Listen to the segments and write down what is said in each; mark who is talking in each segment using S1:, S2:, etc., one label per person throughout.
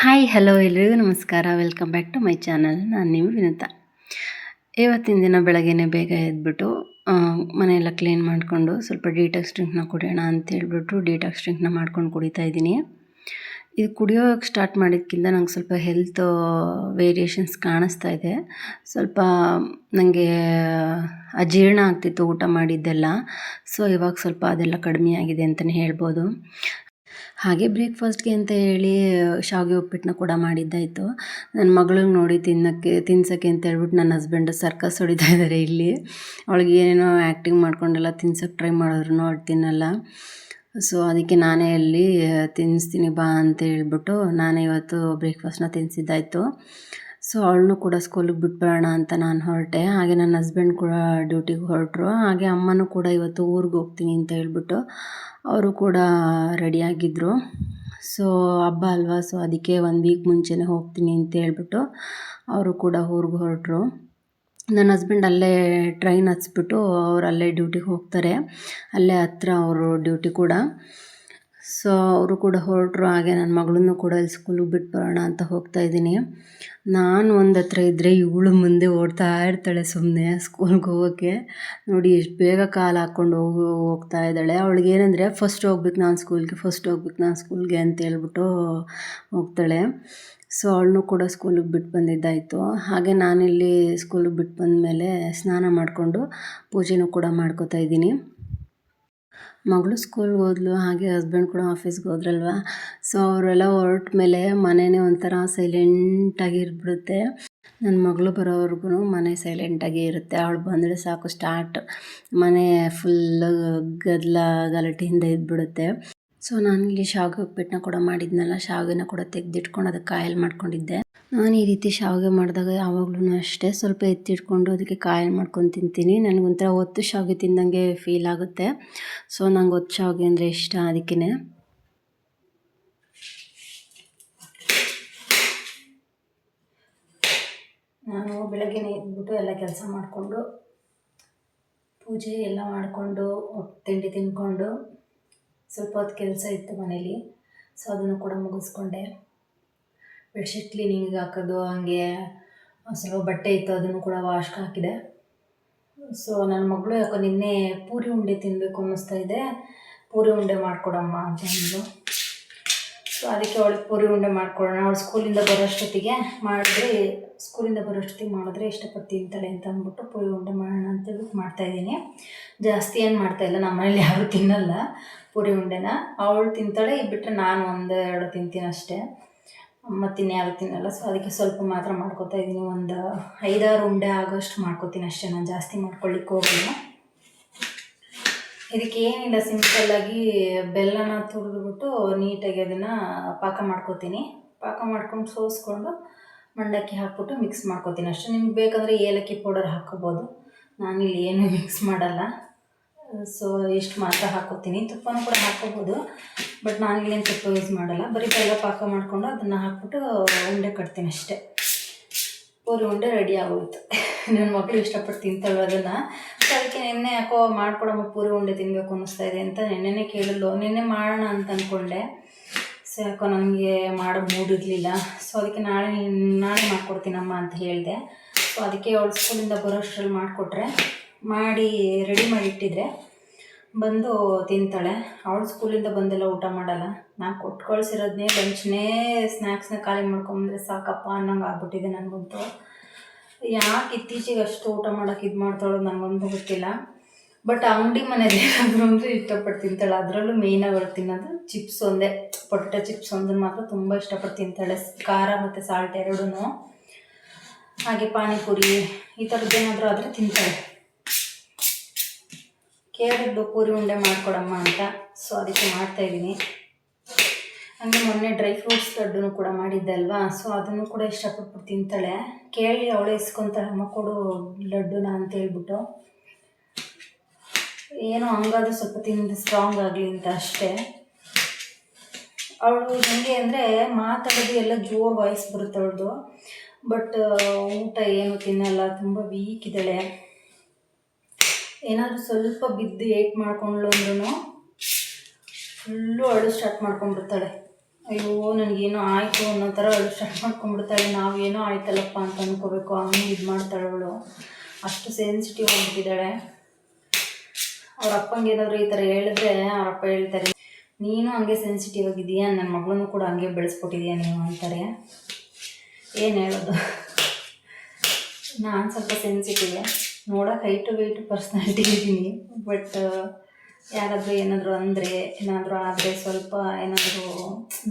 S1: Hi hello ಎಲ್ರಿಗೂ ನಮಸ್ಕಾರ. Welcome back to my channel. ನಾನು ನೀವು ವಿನುತಾ. ಇವತ್ತಿನ ದಿನ ಬೆಳಗ್ಗೆನೇ ಬೇಗ ಎದ್ಬಿಟ್ಟು ಮನೆಯೆಲ್ಲ ಕ್ಲೀನ್ ಮಾಡಿಕೊಂಡು ಸ್ವಲ್ಪ ಡಿಟಾಕ್ಸ್ ಡ್ರಿಂಕ್ನ ಕುಡಿಯೋಣ ಅಂತೇಳ್ಬಿಟ್ಟು ಡಿಟಾಕ್ಸ್ ಡ್ರಿಂಕ್ನ ಮಾಡ್ಕೊಂಡು ಕುಡಿತಾ ಇದ್ದೀನಿ. ಇದು ಕುಡಿಯೋಕ್ಕೆ ಸ್ಟಾರ್ಟ್ ಮಾಡಿದ್ಕಿಂತ ನಂಗೆ ಸ್ವಲ್ಪ ಹೆಲ್ತ್ ವೇರಿಯೇಷನ್ಸ್ ಕಾಣಿಸ್ತಾ ಇದೆ. ಸ್ವಲ್ಪ ನನಗೆ ಅಜೀರ್ಣ ಆಗ್ತಿತ್ತು ಊಟ ಮಾಡಿದ್ದೆಲ್ಲ. ಸೊ ಇವಾಗ ಸ್ವಲ್ಪ ಅದೆಲ್ಲ ಕಡಿಮೆ ಆಗಿದೆ ಅಂತಲೇ ಹೇಳ್ಬೋದು. ಹಾಗೆ ಬ್ರೇಕ್ಫಾಸ್ಟ್ಗೆ ಅಂತ ಹೇಳಿ ಶಾವಿಗೆ ಉಪ್ಪಿಟ್ಟನ್ನ ಕೂಡ ಮಾಡಿದ್ದಾಯಿತು. ನನ್ನ ಮಗಳಿಗೆ ನೋಡಿ ತಿನ್ಸೋಕ್ಕೆ ಅಂತ ಹೇಳ್ಬಿಟ್ಟು ನನ್ನ ಹಸ್ಬೆಂಡು ಸರ್ಕಸ್ ಹೊಡಿತಾ ಇದ್ದಾರೆ ಇಲ್ಲಿ. ಅವಳಿಗೆ ಏನೇನೋ ಆ್ಯಕ್ಟಿಂಗ್ ಮಾಡ್ಕೊಂಡೆಲ್ಲ ತಿನ್ಸೋಕ್ಕೆ ಟ್ರೈ ಮಾಡಿದ್ರು ಅವಳು ತಿನ್ನಲ್ಲ. ಸೊ ಅದಕ್ಕೆ ನಾನೇ ಅಲ್ಲಿ ತಿನ್ನಿಸ್ತೀನಿ ಬಾ ಅಂತ ಹೇಳ್ಬಿಟ್ಟು ನಾನೇ ಇವತ್ತು ಬ್ರೇಕ್ಫಾಸ್ಟ್ನ ತಿನ್ನಿಸಿದ್ದಾಯಿತು. ಸೊ ಅವಳನ್ನೂ ಕೂಡ ಸ್ಕೂಲಿಗೆ ಬಿಟ್ಬಿಡೋಣ ಅಂತ ನಾನು ಹೊರಟೆ. ಹಾಗೆ ನನ್ನ ಹಸ್ಬೆಂಡ್ ಕೂಡ ಡ್ಯೂಟಿಗೆ ಹೊರಟರು. ಹಾಗೆ ಅಮ್ಮನೂ ಕೂಡ ಇವತ್ತು ಊರಿಗೆ ಹೋಗ್ತೀನಿ ಅಂತ ಹೇಳ್ಬಿಟ್ಟು ಅವರು ಕೂಡ ರೆಡಿಯಾಗಿದ್ದರು. ಸೊ ಹಬ್ಬ ಅಲ್ವಾ, ಸೊ ಅದಕ್ಕೆ 1 ವೀಕ್ ಮುಂಚೆನೇ ಹೋಗ್ತೀನಿ ಅಂತ ಹೇಳ್ಬಿಟ್ಟು ಅವರು ಕೂಡ ಊರಿಗೆ ಹೊರಟರು. ನನ್ನ ಹಸ್ಬೆಂಡ್ ಅಲ್ಲೇ ಟ್ರೈನ್ ಹತ್ಸ್ಬಿಟ್ಟು ಅವ್ರು ಅಲ್ಲೇ ಡ್ಯೂಟಿಗೆ ಹೋಗ್ತಾರೆ. ಅಲ್ಲೇ ಹತ್ರ ಅವರು ಡ್ಯೂಟಿ ಕೂಡ. ಸೊ ಅವರು ಕೂಡ ಹೊರಟರು. ಹಾಗೆ ನನ್ನ ಮಗಳನ್ನು ಕೂಡ ಇಲ್ಲಿ ಸ್ಕೂಲಿಗೆ ಬಿಟ್ಟು ಬರೋಣ ಅಂತ ಹೋಗ್ತಾಯಿದ್ದೀನಿ. ನಾನು ಒಂದು ಹತ್ರ ಇದ್ದರೆ ಇವಳು ಮುಂದೆ ಓಡ್ತಾ ಇರ್ತಾಳೆ ಸುಮ್ಮನೆ ಸ್ಕೂಲ್ಗೆ ಹೋಗೋಕ್ಕೆ. ನೋಡಿ ಎಷ್ಟು ಬೇಗ ಕಾಲು ಹಾಕ್ಕೊಂಡು ಹೋಗ್ತಾ ಇದ್ದಾಳೆ. ಅವಳಿಗೆ ಏನಂದರೆ ಫಸ್ಟ್ ಹೋಗ್ಬೇಕು ನಾನು ಸ್ಕೂಲ್ಗೆ ಅಂತ ಹೇಳ್ಬಿಟ್ಟು ಹೋಗ್ತಾಳೆ. ಸೊ ಅವಳನ್ನೂ ಕೂಡ ಸ್ಕೂಲಿಗೆ ಬಿಟ್ಟು ಬಂದಿದ್ದಾಯಿತು. ಹಾಗೆ ನಾನಿಲ್ಲಿ ಸ್ಕೂಲಿಗೆ ಬಿಟ್ಟು ಬಂದಮೇಲೆ ಸ್ನಾನ ಮಾಡಿಕೊಂಡು ಪೂಜೆನೂ ಕೂಡ ಮಾಡ್ಕೋತಾ ಇದ್ದೀನಿ. ಮಗಳು ಸ್ಕೂಲ್ಗೆ ಹೋದ್ಲು, ಹಾಗೆ ಹಸ್ಬೆಂಡ್ ಕೂಡ ಆಫೀಸ್ಗೆ ಹೋದ್ರಲ್ವ. ಸೊ ಅವರೆಲ್ಲ ಹೊರಟ ಮೇಲೆ ಮನೆಯೇ ಒಂಥರ ಸೈಲೆಂಟಾಗಿ ಇರ್ಬಿಡುತ್ತೆ. ನನ್ನ ಮಗಳು ಬರೋವರೆಗೂ ಮನೆ ಸೈಲೆಂಟಾಗಿ ಇರುತ್ತೆ. ಅವಳು ಬಂದರೆ ಸಾಕು ಸ್ಟಾರ್ಟ್, ಮನೆ ಫುಲ್ಲು ಗಲಾಟೆಯಿಂದ ಇದ್ಬಿಡುತ್ತೆ. ಸೊ ನಾನಿಲ್ಲಿ ಶಾವಿಗೆ ಉಪ್ಪಿಟ್ಟನ್ನ ಕೂಡ ಮಾಡಿದ್ನಲ್ಲ, ಶಾವಿಗೆನ ಕೂಡ ತೆಗೆದಿಟ್ಕೊಂಡು ಅದಕ್ಕೆ ಕಾಯಿಲ್ ಮಾಡ್ಕೊಂಡಿದ್ದೆ. ನಾನು ಈ ರೀತಿ ಶಾವಿಗೆ ಮಾಡಿದಾಗ ಯಾವಾಗಲೂ ಅಷ್ಟೇ ಸ್ವಲ್ಪ ಎತ್ತಿಟ್ಕೊಂಡು ಅದಕ್ಕೆ ಕಾಯಿಲ್ ಮಾಡ್ಕೊಂಡು ತಿಂತೀನಿ. ನನಗೊಂಥರ ಒತ್ತು ಶಾವಿಗೆ ತಿಂದಂಗೆ ಫೀಲ್ ಆಗುತ್ತೆ. ಸೊ ನಂಗೆ ಒತ್ತು ಶಾವಿಗೆ ಅಂದರೆ ಇಷ್ಟ. ಅದಕ್ಕೇ ನಾನು ಬೆಳಗ್ಗೆನೇ ಎದ್ಬಿಟ್ಟು ಎಲ್ಲ ಕೆಲಸ ಮಾಡಿಕೊಂಡು ಪೂಜೆ ಎಲ್ಲ ಮಾಡಿಕೊಂಡು ತಿಂಡಿ ತಿಂದ್ಕೊಂಡು ಸ್ವಲ್ಪ ಹೊತ್ತು ಕೆಲಸ ಇತ್ತು ಮನೇಲಿ. ಸೊ ಅದನ್ನು ಕೂಡ ಮುಗಿಸ್ಕೊಂಡೆ. ಬೆಡ್ಶೀಟ್ ಕ್ಲೀನಿಂಗಿಗೆ ಹಾಕೋದು, ಹಾಗೆ ಸ್ವಲ್ಪ ಬಟ್ಟೆ ಇತ್ತು ಅದನ್ನು ಕೂಡ ವಾಶ್ಗೆ ಹಾಕಿದೆ. ಸೊ ನನ್ನ ಮಗಳು ಯಾಕೋ ನಿನ್ನೆ ಪೂರಿ ಉಂಡೆ ತಿನ್ನಬೇಕು ಅನ್ನಿಸ್ತಾ ಇದೆ, ಪೂರಿ ಉಂಡೆ ಮಾಡಿಕೊಡಮ್ಮ ಅಂತ ಹೇಳಿದ್ರು. ಸೊ ಅದಕ್ಕೆ ಅವಳಿಗೆ ಪೂರಿ ಉಂಡೆ ಮಾಡಿಕೊಡೋಣ, ಅವಳು ಸ್ಕೂಲಿಂದ ಬರೋಷ್ಟೊತ್ತಿಗೆ ಮಾಡಿದ್ರೆ ಇಷ್ಟಪಟ್ಟು ತಿಂತಾಳೆ ಅಂತ ಅಂದ್ಬಿಟ್ಟು ಪೂರಿ ಉಂಡೆ ಮಾಡೋಣ ಅಂತೇಳ್ಬಿಟ್ಟು ಮಾಡ್ತಾಯಿದ್ದೀನಿ. ಜಾಸ್ತಿ ಏನು ಮಾಡ್ತಾಯಿಲ್ಲ, ನಮ್ಮ ಮನೇಲಿ ಯಾರೂ ತಿನ್ನಲ್ಲ ಪೂರಿ ಉಂಡೆನ. ಅವಳು ತಿಂತಾಳೆ, ಬಿಟ್ಟರೆ ನಾನು 1-2 ತಿಂತೀನಿ ಅಷ್ಟೇ, ಮತ್ತಿನ್ಯಾರು ತಿನ್ನಲ್ಲ. ಸೊ ಅದಕ್ಕೆ ಸ್ವಲ್ಪ ಮಾತ್ರ ಮಾಡ್ಕೊತಾ ಇದ್ದೀನಿ. ಒಂದು 5-6 ಉಂಡೆ ಆಗೋಷ್ಟು ಮಾಡ್ಕೊತೀನಿ ಅಷ್ಟೇ, ನಾನು ಜಾಸ್ತಿ ಮಾಡ್ಕೊಳ್ಳಿಕ್ಕೆ ಹೋಗಲ್ಲ. ಇದಕ್ಕೆ ಏನಿಲ್ಲ, ಸಿಂಪಲ್ಲಾಗಿ ಬೆಲ್ಲನ ತುರಿದ್ಬಿಟ್ಟು ನೀಟಾಗಿ ಅದನ್ನು ಪಾಕ ಮಾಡ್ಕೊತೀನಿ. ಪಾಕ ಮಾಡ್ಕೊಂಡು ಸೋಸ್ಕೊಂಡು ಮಂಡಕ್ಕಿ ಹಾಕ್ಬಿಟ್ಟು ಮಿಕ್ಸ್ ಮಾಡ್ಕೊತೀನಿ ಅಷ್ಟೇ. ನಿಮ್ಗೆ ಬೇಕಂದರೆ ಏಲಕ್ಕಿ ಪೌಡರ್ ಹಾಕ್ಕೋಬೋದು. ನಾನಿಲ್ಲಿ ಏನೂ ಮಿಕ್ಸ್ ಮಾಡಲ್ಲ. ಸೊ ಇಷ್ಟು ಮಾತ್ರ ಹಾಕ್ಕೊತೀನಿ. ತುಪ್ಪನೂ ಕೂಡ ಹಾಕ್ಕೋಬೋದು, ಬಟ್ ನಾನಿಲ್ಲೇನು ತುಪ್ಪ ಯೂಸ್ ಮಾಡಲ್ಲ. ಬರೀ ಬೆಲ್ಲ ಪಾಕ ಮಾಡಿಕೊಂಡು ಅದನ್ನು ಹಾಕ್ಬಿಟ್ಟು ಉಂಡೆ ಕಟ್ತೀನಿ ಅಷ್ಟೇ. ಪೂರಿ ಉಂಡೆ ರೆಡಿ ಆಗೋಯ್ತು. ನನ್ನ ಮಗಳು ಇಷ್ಟಪಟ್ಟು ತಿಂತಾಳು ಅದನ್ನು. ಸೊ ಅದಕ್ಕೆ ನಿನ್ನೆ ಯಾಕೋ ಮಾಡ್ಕೊಡಮ್ಮ ಪೂರಿ ಉಂಡೆ ತಿನ್ನಬೇಕು ಅನ್ನಿಸ್ತಾ ಇದೆ ಅಂತ ನಿನ್ನೆ ಕೇಳಿದ್ಲು. ನಿನ್ನೆ ಮಾಡೋಣ ಅಂತ ಅಂದ್ಕೊಂಡೆ. ಸೊ ಯಾಕೋ ನನಗೆ ಮಾಡೋ ಮೂಡ್ ಇರಲಿಲ್ಲ. ಸೊ ಅದಕ್ಕೆ ನಾಳೆ ಮಾಡ್ಕೊಡ್ತೀನಮ್ಮ ಅಂತ ಹೇಳಿದೆ. ಸೊ ಅದಕ್ಕೆ ಅವಳು ಸ್ಕೂಲಿಂದ ಬರೋಷ್ಟರಲ್ಲಿ ಮಾಡಿ ರೆಡಿ ಮಾಡಿಟ್ಟಿದ್ರೆ ಬಂದು ತಿಂತಾಳೆ. ಅವಳು ಸ್ಕೂಲಿಂದ ಬಂದೆಲ್ಲ ಊಟ ಮಾಡಲ್ಲ. ನಾನು ಕೊಟ್ಟು ಕಳಿಸಿರೋದನ್ನೇ ಲಂಚ್ನೇ ಸ್ನ್ಯಾಕ್ಸ್ನ ಖಾಲಿ ಮಾಡ್ಕೊಂಬಂದರೆ ಸಾಕಪ್ಪ ಅನ್ನೋಂಗೆ ಆಗ್ಬಿಟ್ಟಿದೆ ನನಗಂತೂ. ಯಾಕೆ ಇತ್ತೀಚೆಗೆ ಅಷ್ಟು ಊಟ ಮಾಡೋಕ್ಕೆ ಇದು ಮಾಡ್ತಾಳೋ ನನಗೊಂದು ಗೊತ್ತಿಲ್ಲ. ಬಟ್ ಅಂಗಡಿ ಮನೇಲಿ ಏನಾದರೂ ಇಷ್ಟಪಟ್ಟು ತಿಂತಾಳೆ. ಅದರಲ್ಲೂ ಮೇಯ್ನಾಗಿ ಅವಳು ತಿನ್ನೋದು ಚಿಪ್ಸ್ ಒಂದೇ, ಪೊಟೆಟೊ ಚಿಪ್ಸ್ ಒಂದನ್ನು ಮಾತ್ರ ತುಂಬ ಇಷ್ಟಪಟ್ಟು ತಿಂತಾಳೆ, ಖಾರ ಮತ್ತು ಸಾಲ್ಟ್ ಎರಡೂ. ಹಾಗೆ ಪಾನಿಪುರಿ ಈ ಥರದ್ದೇನಾದರೂ ಆದರೆ ತಿಂತಾಳೆ. ಕೇಳಿದ್ದು ಪೂರಿ ಉಂಡೆ ಮಾಡಿಕೊಡಮ್ಮ ಅಂತ. ಸೊ ಅದಕ್ಕೆ ಮಾಡ್ತಾಯಿದ್ದೀನಿ. ಹಂಗೆ ಮೊನ್ನೆ ಡ್ರೈ ಫ್ರೂಟ್ಸ್ ಲಡ್ಡು ಕೂಡ ಮಾಡಿದ್ದೆ ಅಲ್ವಾ. ಸೊ ಅದನ್ನು ಕೂಡ ಇಷ್ಟಪಟ್ಟು ತಿಂತಾಳೆ. ಕೇಳಿ ಅವಳೇ ಇಸ್ಕೊತಾಳೆ, ಅಮ್ಮ ಕೊಡು ಲಡ್ಡುನ ಅಂತ ಹೇಳ್ಬಿಟ್ಟು. ಏನೋ ಹಂಗಾದ್ರೂ ಸ್ವಲ್ಪ ತಿಂದು ಸ್ಟ್ರಾಂಗ್ ಆಗಲಿ ಅಂತ ಅಷ್ಟೇ. ಅವಳು ಹೆಂಗೆ ಅಂದರೆ ಮಾತಾಡೋದು ಎಲ್ಲ ಜೋರು ವಾಯ್ಸ್ ಬರುತ್ತೆ ಅವಳದು, ಬಟ್ ಊಟ ಏನು ತಿನ್ನಲ್ಲ, ತುಂಬ ವೀಕ್ ಇದ್ದಾಳೆ. ಏನಾದರೂ ಸ್ವಲ್ಪ ಬಿದ್ದು ಏಟ್ ಮಾಡ್ಕೊಂಡ್ಳು ಅಂದ್ರೂ ಫುಲ್ಲು ಅಳು ಸ್ಟಾರ್ಟ್ ಮಾಡ್ಕೊಂಡ್ಬಿಡ್ತಾಳೆ. ಅಯ್ಯೋ ನನಗೇನೋ ಆಯಿತು ಅನ್ನೋ ಥರ ಅವಳು ಸ್ಟಾರ್ಟ್ ಮಾಡ್ಕೊಂಡ್ಬಿಡ್ತಾಳೆ. ನಾವೇನೋ ಆಯ್ತಲ್ಲಪ್ಪ ಅಂತ ಅಂದ್ಕೋಬೇಕು, ಹಂಗೆ ಇದು ಮಾಡ್ತಾಳೆ ಅವಳು. ಅಷ್ಟು ಸೆನ್ಸಿಟಿವ್ ಆಗಿಬಿಟ್ಟಿದ್ದಾಳೆ. ಅವ್ರ ಅಪ್ಪಂಗೆ ಏನಾದರೂ ಈ ಥರ ಹೇಳಿದ್ರೆ ಅವರಪ್ಪ ಹೇಳ್ತಾರೆ, ನೀನು ಹಂಗೆ ಸೆನ್ಸಿಟಿವ್ ಆಗಿದೆಯಾ, ನನ್ನ ಮಗಳನ್ನು ಕೂಡ ಹಂಗೆ ಬೆಳೆಸ್ಕೊಟ್ಟಿದೀಯ ನೀವು ಅಂತಾರೆ. ಏನು ಹೇಳೋದು, ನಾನು ಸ್ವಲ್ಪ ಸೆನ್ಸಿಟಿವ್, ನೋಡೋಕೆ ಹೈಟು ವೆಯ್ಟು ಪರ್ಸ್ನಾಲಿಟಿ ಇದ್ದೀನಿ. ಬಟ್ ಯಾರಾದರೂ ಏನಾದರೂ ಅಂದರೆ, ಏನಾದರೂ ಆದರೆ, ಸ್ವಲ್ಪ ಏನಾದರೂ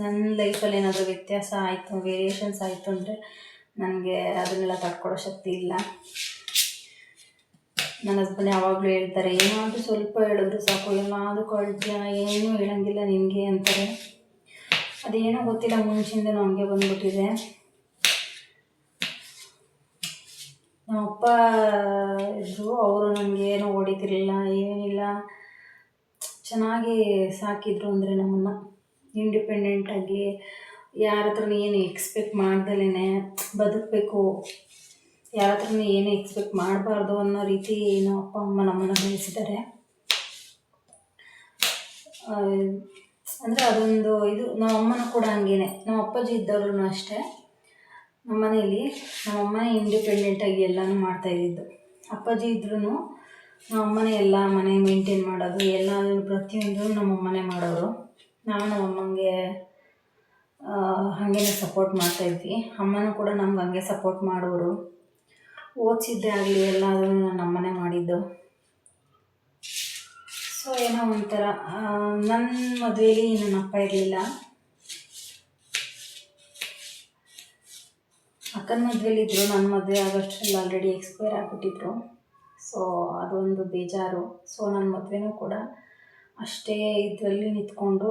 S1: ನನ್ನ ಲೈಫಲ್ಲಿ ಏನಾದರೂ ವ್ಯತ್ಯಾಸ ಆಯಿತು, ವೇರಿಯೇಷನ್ಸ್ ಆಯಿತು ಅಂದರೆ ನನಗೆ ಅದನ್ನೆಲ್ಲ ತಡ್ಕೊಳ್ಳೋ ಶಕ್ತಿ ಇಲ್ಲ. ನನ್ನ ಹಸ್ಬೆಂಡ್ ಯಾವಾಗಲೂ ಹೇಳ್ತಾರೆ, ಏನಾದರೂ ಸ್ವಲ್ಪ ಹೇಳಿದ್ರು ಸಾಕು, ಎಲ್ಲಾದರೂ ಕೊಳ್ತೀಯ, ಏನೂ ಹೇಳೋಂಗಿಲ್ಲ ನಿನಗೆ ಅಂತಾರೆ. ಅದೇನೋ ಗೊತ್ತಿಲ್ಲ, ಮುಂಚಿಂದನೂ ಹಂಗೆ ಬಂದ್ಬಿಟ್ಟಿದೆ. ನಮ್ಮಪ್ಪ ಇದ್ದರು, ಅವರು ನನಗೇನೂ ಹೊಡಿತಿರ್ಲಿಲ್ಲ, ಏನಿಲ್ಲ, ಚೆನ್ನಾಗಿ ಸಾಕಿದ್ರು. ಅಂದರೆ ನಮ್ಮನ್ನು ಇಂಡಿಪೆಂಡೆಂಟಾಗಿ ಯಾರ ಹತ್ರನೂ ಏನು ಎಕ್ಸ್ಪೆಕ್ಟ್ ಮಾಡ್ದಲೇ ಬದುಕಬೇಕು, ಯಾರ ಹತ್ರನೂ ಏನು ಎಕ್ಸ್ಪೆಕ್ಟ್ ಮಾಡಬಾರ್ದು ಅನ್ನೋ ರೀತಿ ನಮ್ಮ ಅಪ್ಪ ಅಮ್ಮ ನಮ್ಮನ್ನು ಬೆಳೆಸಿದ್ದಾರೆ. ಅಂದರೆ ಅದೊಂದು ಇದು. ನಮ್ಮ ಅಮ್ಮನೂ ಕೂಡ ಹಂಗೇನೆ, ನಮ್ಮ ಅಪ್ಪಾಜಿ ಇದ್ದವ್ರೂ ಅಷ್ಟೇ. ನಮ್ಮ ಮನೇಲಿ ನಮ್ಮ ಅಮ್ಮನೇ ಇಂಡಿಪೆಂಡೆಂಟಾಗಿ ಎಲ್ಲನೂ ಮಾಡ್ತಾಯಿದ್ದಿದ್ದು. ಅಪ್ಪಾಜಿ ಇದ್ರೂ ನಮ್ಮ ಅಮ್ಮನೇ ಎಲ್ಲ ಮನೆ ಮೇಂಟೈನ್ ಮಾಡೋದು, ಎಲ್ಲ ಪ್ರತಿಯೊಂದು ನಮ್ಮ ಅಮ್ಮನೇ ಮಾಡೋರು. ನಾವು ನಮ್ಮ ಅಮ್ಮಂಗೆ ಹಾಗೇ ಸಪೋರ್ಟ್ ಮಾಡ್ತಾಯಿದ್ವಿ. ಅಮ್ಮನೂ ಕೂಡ ನಮ್ಗೆ ಹಂಗೆ ಸಪೋರ್ಟ್ ಮಾಡೋರು. ಓದಿಸಿದ್ದೇ ಆಗಲಿ ಎಲ್ಲಾದರೂ ನನ್ನ ಅಮ್ಮನೇ ಮಾಡಿದ್ದು. ಸೊ ಏನೋ ಒಂಥರ ನನ್ನ ಮದುವೆಯಲ್ಲಿ ನನ್ನ ಅಪ್ಪ ಇರಲಿಲ್ಲ. ಅಕ್ಕನ ಮದುವೆಲಿದ್ದರು, ನನ್ನ ಮದುವೆ ಆಗೋಷ್ಟರಲ್ಲಿ ಆಲ್ರೆಡಿ ಎಕ್ಸ್ಪೈರ್ ಆಗಿಬಿಟ್ಟಿದ್ರು. ಸೊ ಅದೊಂದು ಬೇಜಾರು. ಸೊ ನನ್ನ ಮದುವೆನೂ ಕೂಡ ಅಷ್ಟೇ ಇದರಲ್ಲಿ ನಿಂತ್ಕೊಂಡು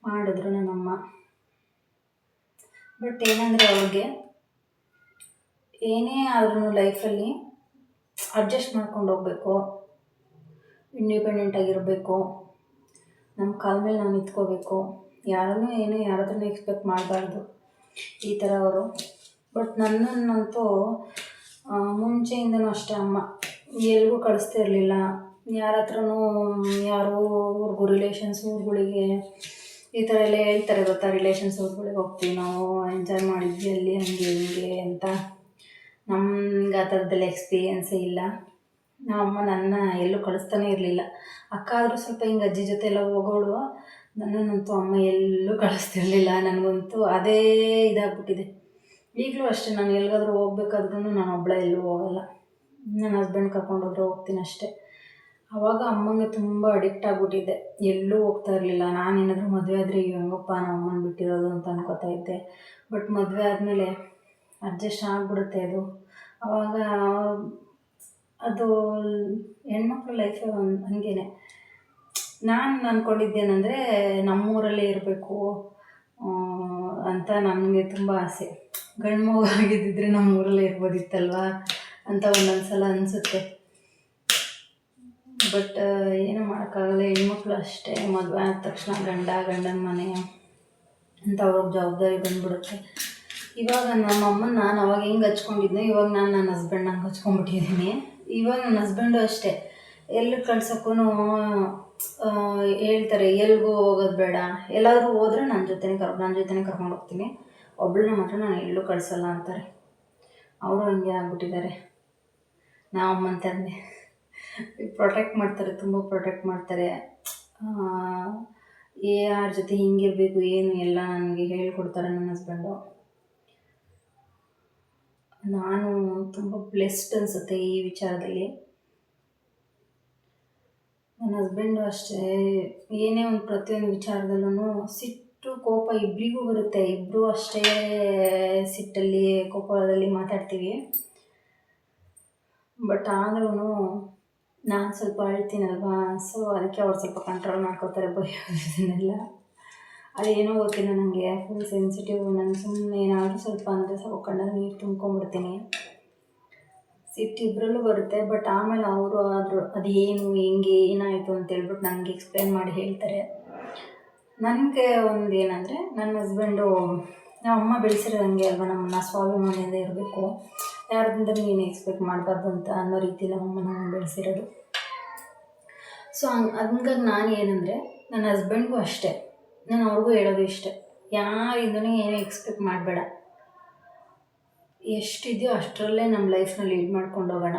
S1: ಮಾಡಿದ್ರು ನನ್ನಮ್ಮ. ಬಟ್ ಏನಂದರೆ ಅವ್ರಿಗೆ ಏನೇ ಆದ್ರೂ ಲೈಫಲ್ಲಿ ಅಡ್ಜಸ್ಟ್ ಮಾಡ್ಕೊಂಡು ಹೋಗಬೇಕು, ಇಂಡಿಪೆಂಡೆಂಟಾಗಿರಬೇಕು, ನಮ್ಮ ಕಾಲ ಮೇಲೆ ನಾವು ನಿಂತ್ಕೋಬೇಕು, ಯಾರನ್ನೂ ಏನೂ ಯಾರ ಹತ್ರನೂ ಎಕ್ಸ್ಪೆಕ್ಟ್ ಮಾಡಬಾರ್ದು, ಈ ಥರ ಅವರು. ಬಟ್ ನನ್ನನ್ನಂತೂ ಮುಂಚೆಯಿಂದನೂ ಅಷ್ಟೇ ಅಮ್ಮ ಎಲ್ಲಿಗೂ ಕಳಿಸ್ತಾ ಇರಲಿಲ್ಲ. ಯಾರ ಹತ್ರನೂ ಯಾರೋ ಊರಿಗೂ ರಿಲೇಷನ್ಸ್ ಊರುಗಳಿಗೆ ಈ ಥರ ಎಲ್ಲ ಹೇಳ್ತಾರೆ ಗೊತ್ತಾ, ರಿಲೇಷನ್ಸ್ ಊರುಗಳಿಗೆ ಹೋಗ್ತೀವಿ ನಾವು, ಎಂಜಾಯ್ ಮಾಡಿದ್ವಿ ಅಲ್ಲಿ ಹಂಗೆ ಹಿಂಗೆ ಅಂತ. ನಮ್ಗೆ ಆ ಥರದ್ದೆಲ್ಲ ಎಕ್ಸ್ಪೀರಿಯೆನ್ಸೇ ಇಲ್ಲ. ನಮ್ಮಮ್ಮ ನನ್ನ ಎಲ್ಲೂ ಕಳಿಸ್ತಾನೆ ಇರಲಿಲ್ಲ. ಅಕ್ಕ ಆದರೂ ಸ್ವಲ್ಪ ಹಿಂಗೆ ಅಜ್ಜಿ ಜೊತೆ ಎಲ್ಲ ಹೋಗೋಳು, ನನ್ನನ್ನಂತೂ ಅಮ್ಮ ಎಲ್ಲೂ ಕಳಿಸ್ತಿರ್ಲಿಲ್ಲ. ನನಗಂತೂ ಅದೇ ಇದಾಗ್ಬಿಟ್ಟಿದೆ. ಈಗಲೂ ಅಷ್ಟೇ, ನಾನು ಎಲ್ಲಿಗಾದ್ರೂ ಹೋಗ್ಬೇಕಾದ್ರೂ ನಾನು ಒಬ್ಬಳೇ ಎಲ್ಲೂ ಹೋಗಲ್ಲ, ನನ್ನ ಹಸ್ಬೆಂಡ್ ಕರ್ಕೊಂಡೋದ್ರೆ ಹೋಗ್ತೀನಿ ಅಷ್ಟೇ. ಆವಾಗ ಅಮ್ಮಂಗೆ ತುಂಬ ಅಡಿಕ್ಟ್ ಆಗಿಬಿಟ್ಟಿದ್ದೆ, ಎಲ್ಲೂ ಹೋಗ್ತಾ ಇರಲಿಲ್ಲ. ನಾನೇನಾದರೂ ಮದುವೆ ಆದರೆ ಹೆಂಗಪ್ಪ ನಮ್ಮ ಅಮ್ಮನ ಬಿಟ್ಟಿರೋದು ಅಂತ ಅನ್ಕೋತಾ ಇದ್ದೆ. ಬಟ್ ಮದುವೆ ಆದಮೇಲೆ ಅಡ್ಜಸ್ಟ್ ಆಗಿಬಿಡುತ್ತೆ ಅದು. ಆವಾಗ ಅದು ಹೆಣ್ಮಕ್ಳ ಲೈಫೇ ಒಂದು ಹಂಗೇ. ನಾನು ಅಂದ್ಕೊಂಡಿದ್ದೇನೆಂದರೆ ನಮ್ಮೂರಲ್ಲೇ ಇರಬೇಕು ಅಂತ ನನಗೆ ತುಂಬ ಆಸೆ. ಗಂಡು ಮಗು ಆಗಿದ್ದಿದ್ರೆ ನಮ್ಮೂರಲ್ಲೇ ಇರ್ಬೋದಿತ್ತಲ್ವ ಅಂತ ಒಂದೊಂದು ಸಲ ಅನಿಸುತ್ತೆ. ಬಟ್ ಏನೂ ಮಾಡೋಕ್ಕಾಗಲ್ಲ, ಹೆಣ್ಮಕ್ಳು ಅಷ್ಟೇ. ಮದುವೆ ಆದ ತಕ್ಷಣ ಗಂಡನ ಮನೆ ಅಂತ ಅವ್ರಿಗೆ ಜವಾಬ್ದಾರಿ ಬಂದುಬಿಡುತ್ತೆ. ಇವಾಗ ನಮ್ಮ ಅಮ್ಮನ ನಾನು ಅವಾಗ ಹೆಂಗೆ ಹಚ್ಕೊಂಡಿದ್ದೆ, ಇವಾಗ ನಾನು ನನ್ನ ಹಸ್ಬೆಂಡ್ನಂಗೆ ಹಚ್ಕೊಂಡ್ಬಿಟ್ಟಿದ್ದೀನಿ. ಇವಾಗ ನನ್ನ ಹಸ್ಬೆಂಡು ಅಷ್ಟೇ, ಎಲ್ಲಿ ಕಳ್ಸೋಕ್ಕೂ ಹೇಳ್ತಾರೆ, ಎಲ್ಲಿಗೂ ಹೋಗೋದು ಬೇಡ, ಎಲ್ಲಾದರೂ ಹೋದರೆ ನನ್ನ ಜೊತೆನೇ ಕರ್ಕೊಂಡು ಹೋಗ್ತೀನಿ, ಒಬ್ಬಳನ್ನ ಮಾತ್ರ ನಾನು ಎಲ್ಲೂ ಕಳಿಸಲ್ಲ ಅಂತಾರೆ. ಅವರು ಹಂಗೆ ಆಗ್ಬಿಟ್ಟಿದ್ದಾರೆ. ನಾವು ಅಮ್ಮನ ಥರನೇ ಪ್ರೊಟೆಕ್ಟ್ ಮಾಡ್ತಾರೆ, ತುಂಬ ಪ್ರೊಟೆಕ್ಟ್ ಮಾಡ್ತಾರೆ. ಯಾರ ಜೊತೆ ಹಿಂಗಿರಬೇಕು ಏನು ಎಲ್ಲ ನನಗೆ ಹೇಳ್ಕೊಡ್ತಾರೆ ನನ್ನ ಹಸ್ಬೆಂಡು. ನಾನು ತುಂಬ ಬ್ಲೆಸ್ಡ್ ಅನಿಸುತ್ತೆ ಈ ವಿಚಾರದಲ್ಲಿ. ನನ್ನ ಹಸ್ಬೆಂಡು ಅಷ್ಟೇ, ಏನೇ ಒಂದು ಪ್ರತಿಯೊಂದು ವಿಚಾರದಲ್ಲೂ ಸಿಟ್ಟು ಕೋಪ ಇಬ್ಬರಿಗೂ ಬರುತ್ತೆ. ಇಬ್ಬರೂ ಅಷ್ಟೇ ಸಿಟ್ಟಲ್ಲಿ ಕೋಪದಲ್ಲಿ ಮಾತಾಡ್ತೀವಿ. ಬಟ್ ಆದ್ರೂ ನಾನು ಸ್ವಲ್ಪ ಅಳ್ತೀನಲ್ವಾ, ಸೊ ಅದಕ್ಕೆ ಅವ್ರು ಸ್ವಲ್ಪ ಕಂಟ್ರೋಲ್ ಮಾಡ್ಕೋತಾರೆ ಬೈಯೋದನ್ನೆಲ್ಲ. ಅದೇನೋ ಗೊತ್ತಿಲ್ಲ, ನನಗೆ ಫುಲ್ ಸೆನ್ಸಿಟಿವ್. ನಾನು ಸುಮ್ಮನೆ ಏನಾದರೂ ಸ್ವಲ್ಪ ಅಂದರೆ ಸ್ವಲ್ಪ ಕಣ್ಣಲ್ಲಿ ನೀರು ತುಂಬ್ಕೊಂಡ್ಬಿಡ್ತೀನಿ. ಸಿಟ್ಟು ಇಬ್ಬರಲ್ಲೂ ಬರುತ್ತೆ. ಬಟ್ ಆಮೇಲೆ ಅವರು ಆದರೂ ಅದು ಏನು ಹೆಂಗೆ ಏನಾಯಿತು ಅಂತೇಳ್ಬಿಟ್ಟು ನನಗೆ ಎಕ್ಸ್ಪ್ಲೇನ್ ಮಾಡಿ ಹೇಳ್ತಾರೆ. ನನಗೆ ಒಂದು ಏನಂದರೆ, ನನ್ನ ಹಸ್ಬೆಂಡು ನಮ್ಮ ಅಮ್ಮ ಬೆಳೆಸಿರೋದು ಹಂಗೆ ಅಲ್ವಾ, ನಮ್ಮನ್ನು ಸ್ವಾಭಿಮಾನಿಯಿಂದ ಇರಬೇಕು, ಯಾರದಿಂದ ಏನು ಎಕ್ಸ್ಪೆಕ್ಟ್ ಮಾಡಬಾರ್ದು ಅಂತ ಅನ್ನೋ ರೀತಿ ನಮ್ಮಮ್ಮ ಬೆಳೆಸಿರೋದು. ಸೊ ಹಂಗಾಗಿ ನಾನು ಏನಂದರೆ, ನನ್ನ ಹಸ್ಬೆಂಡ್ಗೂ ಅಷ್ಟೇ, ನಾನು ಅವ್ರಿಗೂ ಹೇಳೋದು ಇಷ್ಟೆ, ಯಾರಿಂದನೂ ಏನು ಎಕ್ಸ್ಪೆಕ್ಟ್ ಮಾಡಬೇಡ. ಎಷ್ಟಿದೆಯೋ ಅಷ್ಟರಲ್ಲೇ ನಮ್ಮ ಲೈಫ್ನ ಲೀಡ್ ಮಾಡ್ಕೊಂಡು ಹೋಗೋಣ.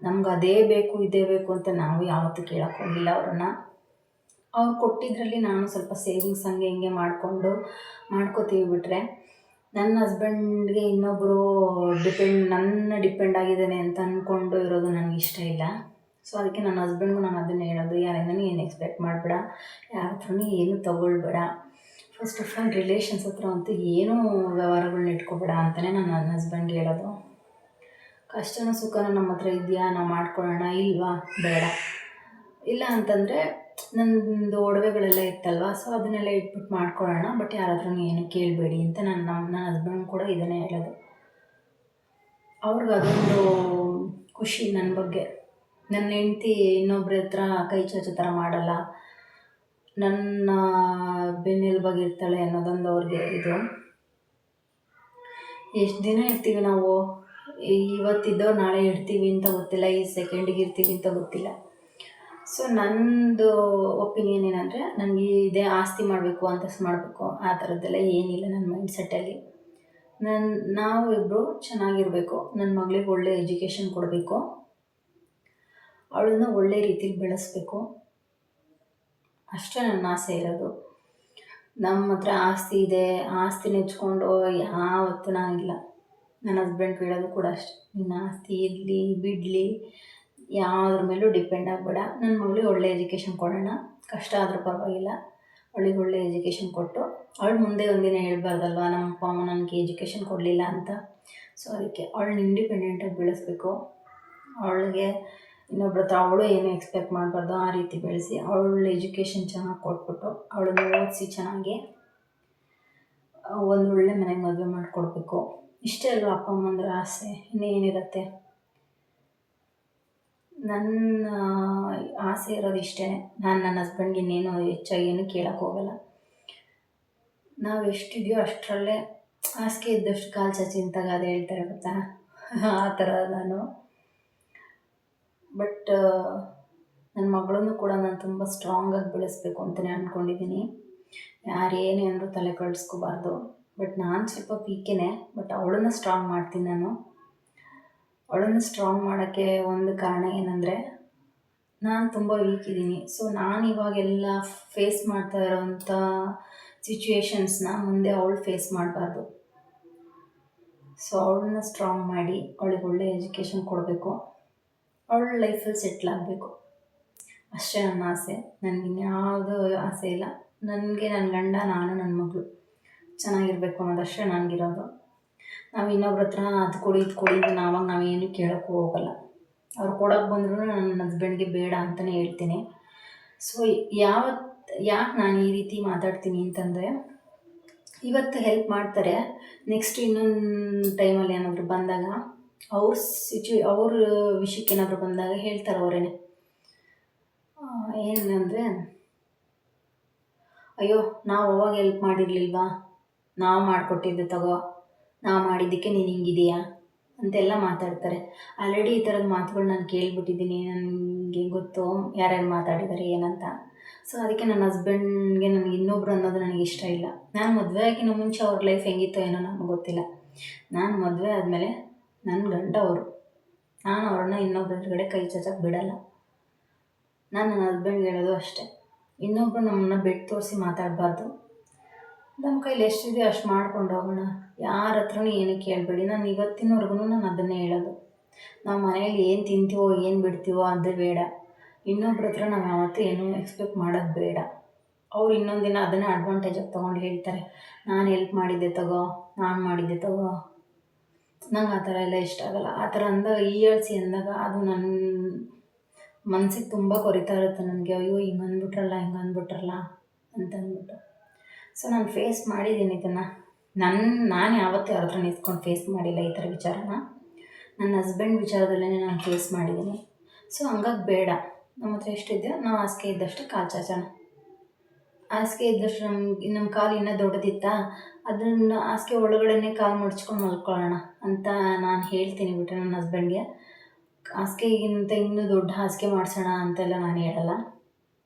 S1: ನಮ್ಗೆ ಅದೇ ಬೇಕು ಇದೇ ಬೇಕು ಅಂತ ನಾವು ಯಾವತ್ತೂ ಕೇಳೋಕ್ಕೆ ಹೋಗಿಲ್ಲ ಅವ್ರನ್ನ. ಅವ್ರು ಕೊಟ್ಟಿದ್ರಲ್ಲಿ ನಾನು ಸ್ವಲ್ಪ ಸೇವಿಂಗ್ಸ್ ಹಂಗೆ ಹಿಂಗೆ ಮಾಡ್ಕೋತೀವಿ ಬಿಟ್ಟರೆ, ನನ್ನ ಹಸ್ಬೆಂಡ್ಗೆ ಇನ್ನೊಬ್ಬರು ನನ್ನ ಡಿಪೆಂಡ್ ಆಗಿದ್ದಾನೆ ಅಂತ ಅಂದ್ಕೊಂಡು ಇರೋದು ನನಗೆ ಇಷ್ಟ ಇಲ್ಲ. ಸೊ ಅದಕ್ಕೆ ನನ್ನ ಹಸ್ಬೆಂಡ್ಗೂ ನಾನು ಅದನ್ನೇ ಹೇಳೋದು, ಯಾರಿಂದನೂ ಏನು ಎಕ್ಸ್ಪೆಕ್ಟ್ ಮಾಡಬೇಡ, ಯಾರ ಹತ್ರನೂ ಏನು ತೊಗೊಳ್ಬೇಡ. ಫಸ್ಟ್ ಆಫ್ ಆಲ್ ರಿಲೇಷನ್ಸ್ ಹತ್ರ ಅಂತೂ ಏನೂ ವ್ಯವಹಾರಗಳ್ನ ಇಟ್ಕೊಬೇಡ ಅಂತಲೇ ನಾನು ನನ್ನ ಹಸ್ಬೆಂಡ್ಗೆ ಹೇಳೋದು. ಕಷ್ಟನೋ ಸುಖನೋ ನಮ್ಮ ಹತ್ರ ಇದೆಯಾ, ನಾವು ಮಾಡ್ಕೊಳ್ಳೋಣ, ಇಲ್ವಾ ಬೇಡ. ಇಲ್ಲ ಅಂತಂದರೆ ನನ್ನದು ಒಡವೆಗಳೆಲ್ಲ ಇತ್ತಲ್ವ, ಸೊ ಅದನ್ನೆಲ್ಲ ಇಟ್ಬಿಟ್ಟು ಮಾಡ್ಕೊಳ್ಳೋಣ, ಬಟ್ ಯಾರ ಹತ್ರನೂ ಏನು ಕೇಳಬೇಡಿ ಅಂತ ನನ್ನ ಹಸ್ಬೆಂಡ್ ಕೂಡ ಇದನ್ನೇ ಹೇಳೋದು. ಅವ್ರಿಗೆ ಅದೊಂದು ಖುಷಿ ನನ್ನ ಬಗ್ಗೆ. ನನ್ನ ಹೆಂಡ್ತಿ ಇನ್ನೊಬ್ರ ಹತ್ರ ಕೈ ಚಾಚೋ ಥರ ಮಾಡಲ್ಲ, ನನ್ನ ಬೆನ್ನೆಲುಬಾಗಿರ್ತಾಳೆ ಅನ್ನೋದೊಂದು ಅವ್ರಿಗೆ ಇದು. ಎಷ್ಟು ದಿನ ಇರ್ತೀವಿ ನಾವು, ಇವತ್ತಿದ್ದೋ ನಾಳೆ ಇರ್ತೀವಿ ಅಂತ ಗೊತ್ತಿಲ್ಲ, ಈ ಸೆಕೆಂಡಿಗೆ ಇರ್ತೀವಿ ಅಂತ ಗೊತ್ತಿಲ್ಲ. ಸೊ ನನ್ನದು ಒಪಿನಿಯನ್ ಏನಂದರೆ, ನನಗೆ ಇದೇ ಆಸ್ತಿ ಮಾಡಬೇಕು, ಅಂತಸ್ತು ಮಾಡಬೇಕು, ಆ ಥರದ್ದೆಲ್ಲ ಏನಿಲ್ಲ ನನ್ನ ಮೈಂಡ್ ಸೆಟ್ಟಲ್ಲಿ. ನಾವು ಇಬ್ಬರು ಚೆನ್ನಾಗಿರಬೇಕು, ನನ್ನ ಮಗಳಿಗೆ ಒಳ್ಳೆ ಎಜುಕೇಷನ್ ಕೊಡಬೇಕು, ಅವಳನ್ನ ಒಳ್ಳೆ ರೀತಿಲಿ ಬೆಳೆಸಬೇಕು, ಅಷ್ಟೇ ನನ್ನ ಆಸೆ ಇರೋದು. ನಮ್ಮ ಹತ್ರ ಆಸ್ತಿ ಇದೆ, ಆಸ್ತಿ ನೆಚ್ಕೊಂಡು ಯಾವತ್ತೂ ನಾನಿಲ್ಲ. ನನ್ನ ಹಸ್ಬೆಂಡ್ ಕೇಳೋದು ಕೂಡ ಅಷ್ಟೆ, ನಿನ್ನ ಆಸ್ತಿ ಇರಲಿ ಬಿಡಲಿ ಯಾವುದ್ರ ಮೇಲೂ ಡಿಪೆಂಡ್ ಆಗಬೇಡ, ನನ್ನ ಮಗಳಿಗೆ ಒಳ್ಳೆ ಎಜುಕೇಷನ್ ಕೊಡೋಣ, ಕಷ್ಟ ಆದರೂ ಪರವಾಗಿಲ್ಲ, ಅವಳಿಗೆ ಒಳ್ಳೆ ಎಜುಕೇಷನ್ ಕೊಟ್ಟು ಅವಳು ಮುಂದೆ ಒಂದಿನ ಹೇಳ್ಬಾರ್ದಲ್ವ ನಮ್ಮ ಅಪ್ಪ ಅಮ್ಮ ನನಗೆ ಎಜುಕೇಷನ್ ಕೊಡಲಿಲ್ಲ ಅಂತ. ಸೊ ಅದಕ್ಕೆ ಅವಳನ್ನ ಇಂಡಿಪೆಂಡೆಂಟಾಗಿ ಬೆಳೆಸಬೇಕು, ಅವಳಿಗೆ ಇನ್ನೊಬ್ರ ಹತ್ರ ಅವಳು ಏನು ಎಕ್ಸ್ಪೆಕ್ಟ್ ಮಾಡಬಾರ್ದು, ಆ ರೀತಿ ಬೆಳೆಸಿ ಅವಳ ಎಜುಕೇಷನ್ ಚೆನ್ನಾಗಿ ಕೊಟ್ಬಿಟ್ಟು ಅವಳನ್ನು ಓದಿಸಿ ಚೆನ್ನಾಗಿ ಒಂದು ಒಳ್ಳೆ ಮನೆಗೆ ಮದುವೆ ಮಾಡಿಕೊಡ್ಬೇಕು. ಇಷ್ಟೇ ಅಲ್ವ ಅಪ್ಪ ಅಮ್ಮಂದ್ರ ಆಸೆ, ಇನ್ನೇನಿರುತ್ತೆ. ನನ್ನ ಆಸೆ ಇರೋದು ಇಷ್ಟೇ. ನಾನು ನನ್ನ ಹಸ್ಬೆಂಡ್ಗೆ ಇನ್ನೇನು ಹೆಚ್ಚಾಗಿ ಏನು ಕೇಳೋಕ್ಕೆ ಹೋಗಲ್ಲ. ನಾವು ಎಷ್ಟಿದೆಯೋ ಅಷ್ಟರಲ್ಲೇ ಹಾಸಿಗೆ ಇದ್ದಷ್ಟು ಕಾಲು ಚಾಚಿ ಅಂತ ಗಾದೆ ಹೇಳ್ತಾರೆ ಗೊತ್ತಾ, ಆ ಥರ ನಾನು. ಬಟ್ ನನ್ನ ಮಗಳನ್ನು ಕೂಡ ನಾನು ತುಂಬ ಸ್ಟ್ರಾಂಗಾಗಿ ಬೆಳೆಸಬೇಕು ಅಂತಲೇ ಅಂದ್ಕೊಂಡಿದ್ದೀನಿ. ಯಾರೇನೇ ಅಂದರೂ ತಲೆ ಕೆಡಿಸ್ಕೋಬಾರ್ದು. ಬಟ್ ನಾನು ಸ್ವಲ್ಪ ವೀಕೇನೆ, ಬಟ್ ಅವಳನ್ನು ಸ್ಟ್ರಾಂಗ್ ಮಾಡ್ತೀನಿ ನಾನು. ಅವಳನ್ನು ಸ್ಟ್ರಾಂಗ್ ಮಾಡೋಕ್ಕೆ ಒಂದು ಕಾರಣ ಏನಂದರೆ, ನಾನು ತುಂಬ ವೀಕ್ ಇದ್ದೀನಿ. ಸೊ ನಾನು ಇವಾಗೆಲ್ಲ ಫೇಸ್ ಮಾಡ್ತಾ ಇರೋವಂಥ ಸಿಚುವೇಶನ್ಸ್ನ ಮುಂದೆ ಅವಳು ಫೇಸ್ ಮಾಡಬಾರ್ದು. ಸೊ ಅವಳನ್ನ ಸ್ಟ್ರಾಂಗ್ ಮಾಡಿ ಅವಳಿಗೆ ಒಳ್ಳೆ ಎಜುಕೇಷನ್ ಕೊಡಬೇಕು, ಅವಳ ಲೈಫಲ್ಲಿ ಸೆಟ್ಲ್ ಆಗಬೇಕು, ಅಷ್ಟೇ ನನ್ನ ಆಸೆ. ನನಗಿನ್ಯಾವುದೂ ಆಸೆ ಇಲ್ಲ. ನನಗೆ ನನ್ನ ಗಂಡ, ನಾನು, ನನ್ನ ಮಗಳು ಚೆನ್ನಾಗಿರಬೇಕು ಅನ್ನೋದಷ್ಟೇ ನನಗಿರೋದು. ನಾವು ಇನ್ನೊಬ್ರ ಹತ್ರ ಅದು ಕೊಡಿ ಇದು ಕೊಡಿ ಅಂತ ನಾವೇನು ಕೇಳೋಕ್ಕೂ ಹೋಗಲ್ಲ. ಅವ್ರು ಕೊಡೋಕ್ಕೆ ಬಂದ್ರೂ ನನ್ನ ಹಸ್ಬೆಂಡ್ಗೆ ಬೇಡ ಅಂತಲೇ ಹೇಳ್ತೀನಿ. ಸೊ ಯಾಕೆ ನಾನು ಈ ರೀತಿ ಮಾತಾಡ್ತೀನಿ ಅಂತಂದರೆ, ಇವತ್ತು ಹೆಲ್ಪ್ ಮಾಡ್ತಾರೆ, ನೆಕ್ಸ್ಟ್ ಇನ್ನೊಂದು ಟೈಮಲ್ಲಿ ಏನಾದರೂ ಬಂದಾಗ ಅವ್ರ ವಿಷಯಕ್ಕೆ ಏನಾದರೂ ಬಂದಾಗ ಹೇಳ್ತಾರೆ ಅವರೇನೆ, ಏನಂದರೆ, ಅಯ್ಯೋ ನಾವು ಅವಾಗ ಹೆಲ್ಪ್ ಮಾಡಿರಲಿಲ್ವಾ, ನಾವು ಮಾಡಿಕೊಟ್ಟಿದ್ದೆ ತಗೋ, ನಾವು ಮಾಡಿದ್ದಕ್ಕೆ ನೀನು ಹಿಂಗಿದೆಯಾ ಅಂತೆಲ್ಲ ಮಾತಾಡ್ತಾರೆ. ಆಲ್ರೆಡಿ ಈ ಥರದ ಮಾತುಗಳು ನಾನು ಕೇಳಿಬಿಟ್ಟಿದ್ದೀನಿ, ನನಗೆ ಗೊತ್ತು ಯಾರ್ಯಾರು ಮಾತಾಡಿದ್ದಾರೆ ಏನಂತ. ಸೊ ಅದಕ್ಕೆ ನನ್ನ ಹಸ್ಬೆಂಡ್ಗೆ ನನಗೆ ಇನ್ನೊಬ್ರು ಅನ್ನೋದು ನನಗೆ ಇಷ್ಟ ಇಲ್ಲ. ನಾನು ಮದುವೆ ಆಗಿನ ಮುಂಚೆ ಅವ್ರ ಲೈಫ್ ಹೆಂಗಿತ್ತೋ ಏನೋ ನನಗೆ ಗೊತ್ತಿಲ್ಲ. ನಾನು ಮದುವೆ ಆದಮೇಲೆ ನನ್ನ ಗಂಡ ಅವರು, ನಾನು ಅವ್ರನ್ನ ಇನ್ನೊಬ್ಬರ ಕಡೆ ಕೈ ಚಾಚಕ್ಕೆ ಬಿಡಲ್ಲ. ನಾನು ನನ್ನ ಹಸ್ಬೆಂಡ್ಗೆ ಹೇಳೋದು ಅಷ್ಟೇ, ಇನ್ನೊಬ್ಬರು ನಮ್ಮನ್ನು ಬೆಟ್ಟು ತೋರಿಸಿ ಮಾತಾಡಬಾರ್ದು. ನಮ್ಮ ಕೈಲಿ ಎಷ್ಟಿದೆಯೋ ಅಷ್ಟು ಮಾಡ್ಕೊಂಡು ಹೋಗೋಣ, ಯಾರ ಹತ್ರನೂ ಏನು ಕೇಳಬೇಡಿ. ನಾನು ಇವತ್ತಿನವರೆಗೂ ನಾನು ಅದನ್ನೇ ಹೇಳೋದು. ನಾವು ಮನೆಯಲ್ಲಿ ಏನು ತಿಂತೀವೋ ಏನು ಬಿಡ್ತೀವೋ ಅದು ಬೇಡ, ಇನ್ನೊಬ್ರ ಹತ್ರ ನಾವು ಯಾವತ್ತೂ ಏನೂ ಎಕ್ಸ್ಪೆಕ್ಟ್ ಮಾಡೋದು ಬೇಡ. ಅವ್ರು ಇನ್ನೊಂದು ದಿನ ಅದನ್ನೇ ಅಡ್ವಾಂಟೇಜಾಗಿ ತೊಗೊಂಡು ಹೇಳ್ತಾರೆ, ನಾನು ಹೆಲ್ಪ್ ಮಾಡಿದ್ದೆ ತಗೋ, ನಾನು ಮಾಡಿದ್ದೆ ತಗೋ. ನಂಗೆ ಆ ಥರ ಎಲ್ಲ ಇಷ್ಟ ಆಗೋಲ್ಲ. ಆ ಥರ ಅಂದಾಗ ಹೀಯಾಳಿಸಿ ಅಂದಾಗ ಅದು ನನ್ನ ಮನಸ್ಸಿಗೆ ತುಂಬ ಕೊರಿತಾ ಇರುತ್ತೆ ನನಗೆ. ಅಯ್ಯೋ ಹಿಂಗೆ ಅಂದ್ಬಿಟ್ರಲ್ಲ ಅಂತಂದ್ಬಿಟ್ಟು. ಸೊ ನಾನು ಫೇಸ್ ಮಾಡಿದ್ದೀನಿ ಇದನ್ನು. ನಾನು ಯಾವತ್ತೂ ಯಾರ ಹತ್ರ ನಿಂತ್ಕೊಂಡು ಫೇಸ್ ಮಾಡಿಲ್ಲ ಈ ಥರ ವಿಚಾರನ. ನನ್ನ ಹಸ್ಬೆಂಡ್ ವಿಚಾರದಲ್ಲೇ ನಾನು ಫೇಸ್ ಮಾಡಿದ್ದೀನಿ. ಸೊ ಹಂಗಾಗಿ ಬೇಡ, ನಮ್ಮ ಹತ್ರ ಎಷ್ಟಿದೆಯೋ ನಾವು ಹಾಸಿಗೆ ಇದ್ದಷ್ಟು ಕಾಲು ಚಾಚೋಣ. ಹಾಸಿಗೆ ಇದ್ದಷ್ಟು ನಮ್ಮ ಕಾಲು ಇನ್ನೂ ದೊಡ್ಡದಿತ್ತಾ, ಅದನ್ನು ಹಾಸಿಗೆ ಒಳಗಡೆನೇ ಕಾಲು ಮಡ್ಚ್ಕೊಂಡು ಮಲ್ಕೊಳ್ಳೋಣ ಅಂತ ನಾನು ಹೇಳ್ತೀನಿ ಬಿಟ್ಟರೆ ನನ್ನ ಹಸ್ಬೆಂಡ್ಗೆ. ಹಾಸಿಗೆಗಿಂತ ಇನ್ನೂ ದೊಡ್ಡ ಹಾಸಿಗೆ ಮಾಡಿಸೋಣ ಅಂತೆಲ್ಲ ನಾನು ಹೇಳಲ್ಲ.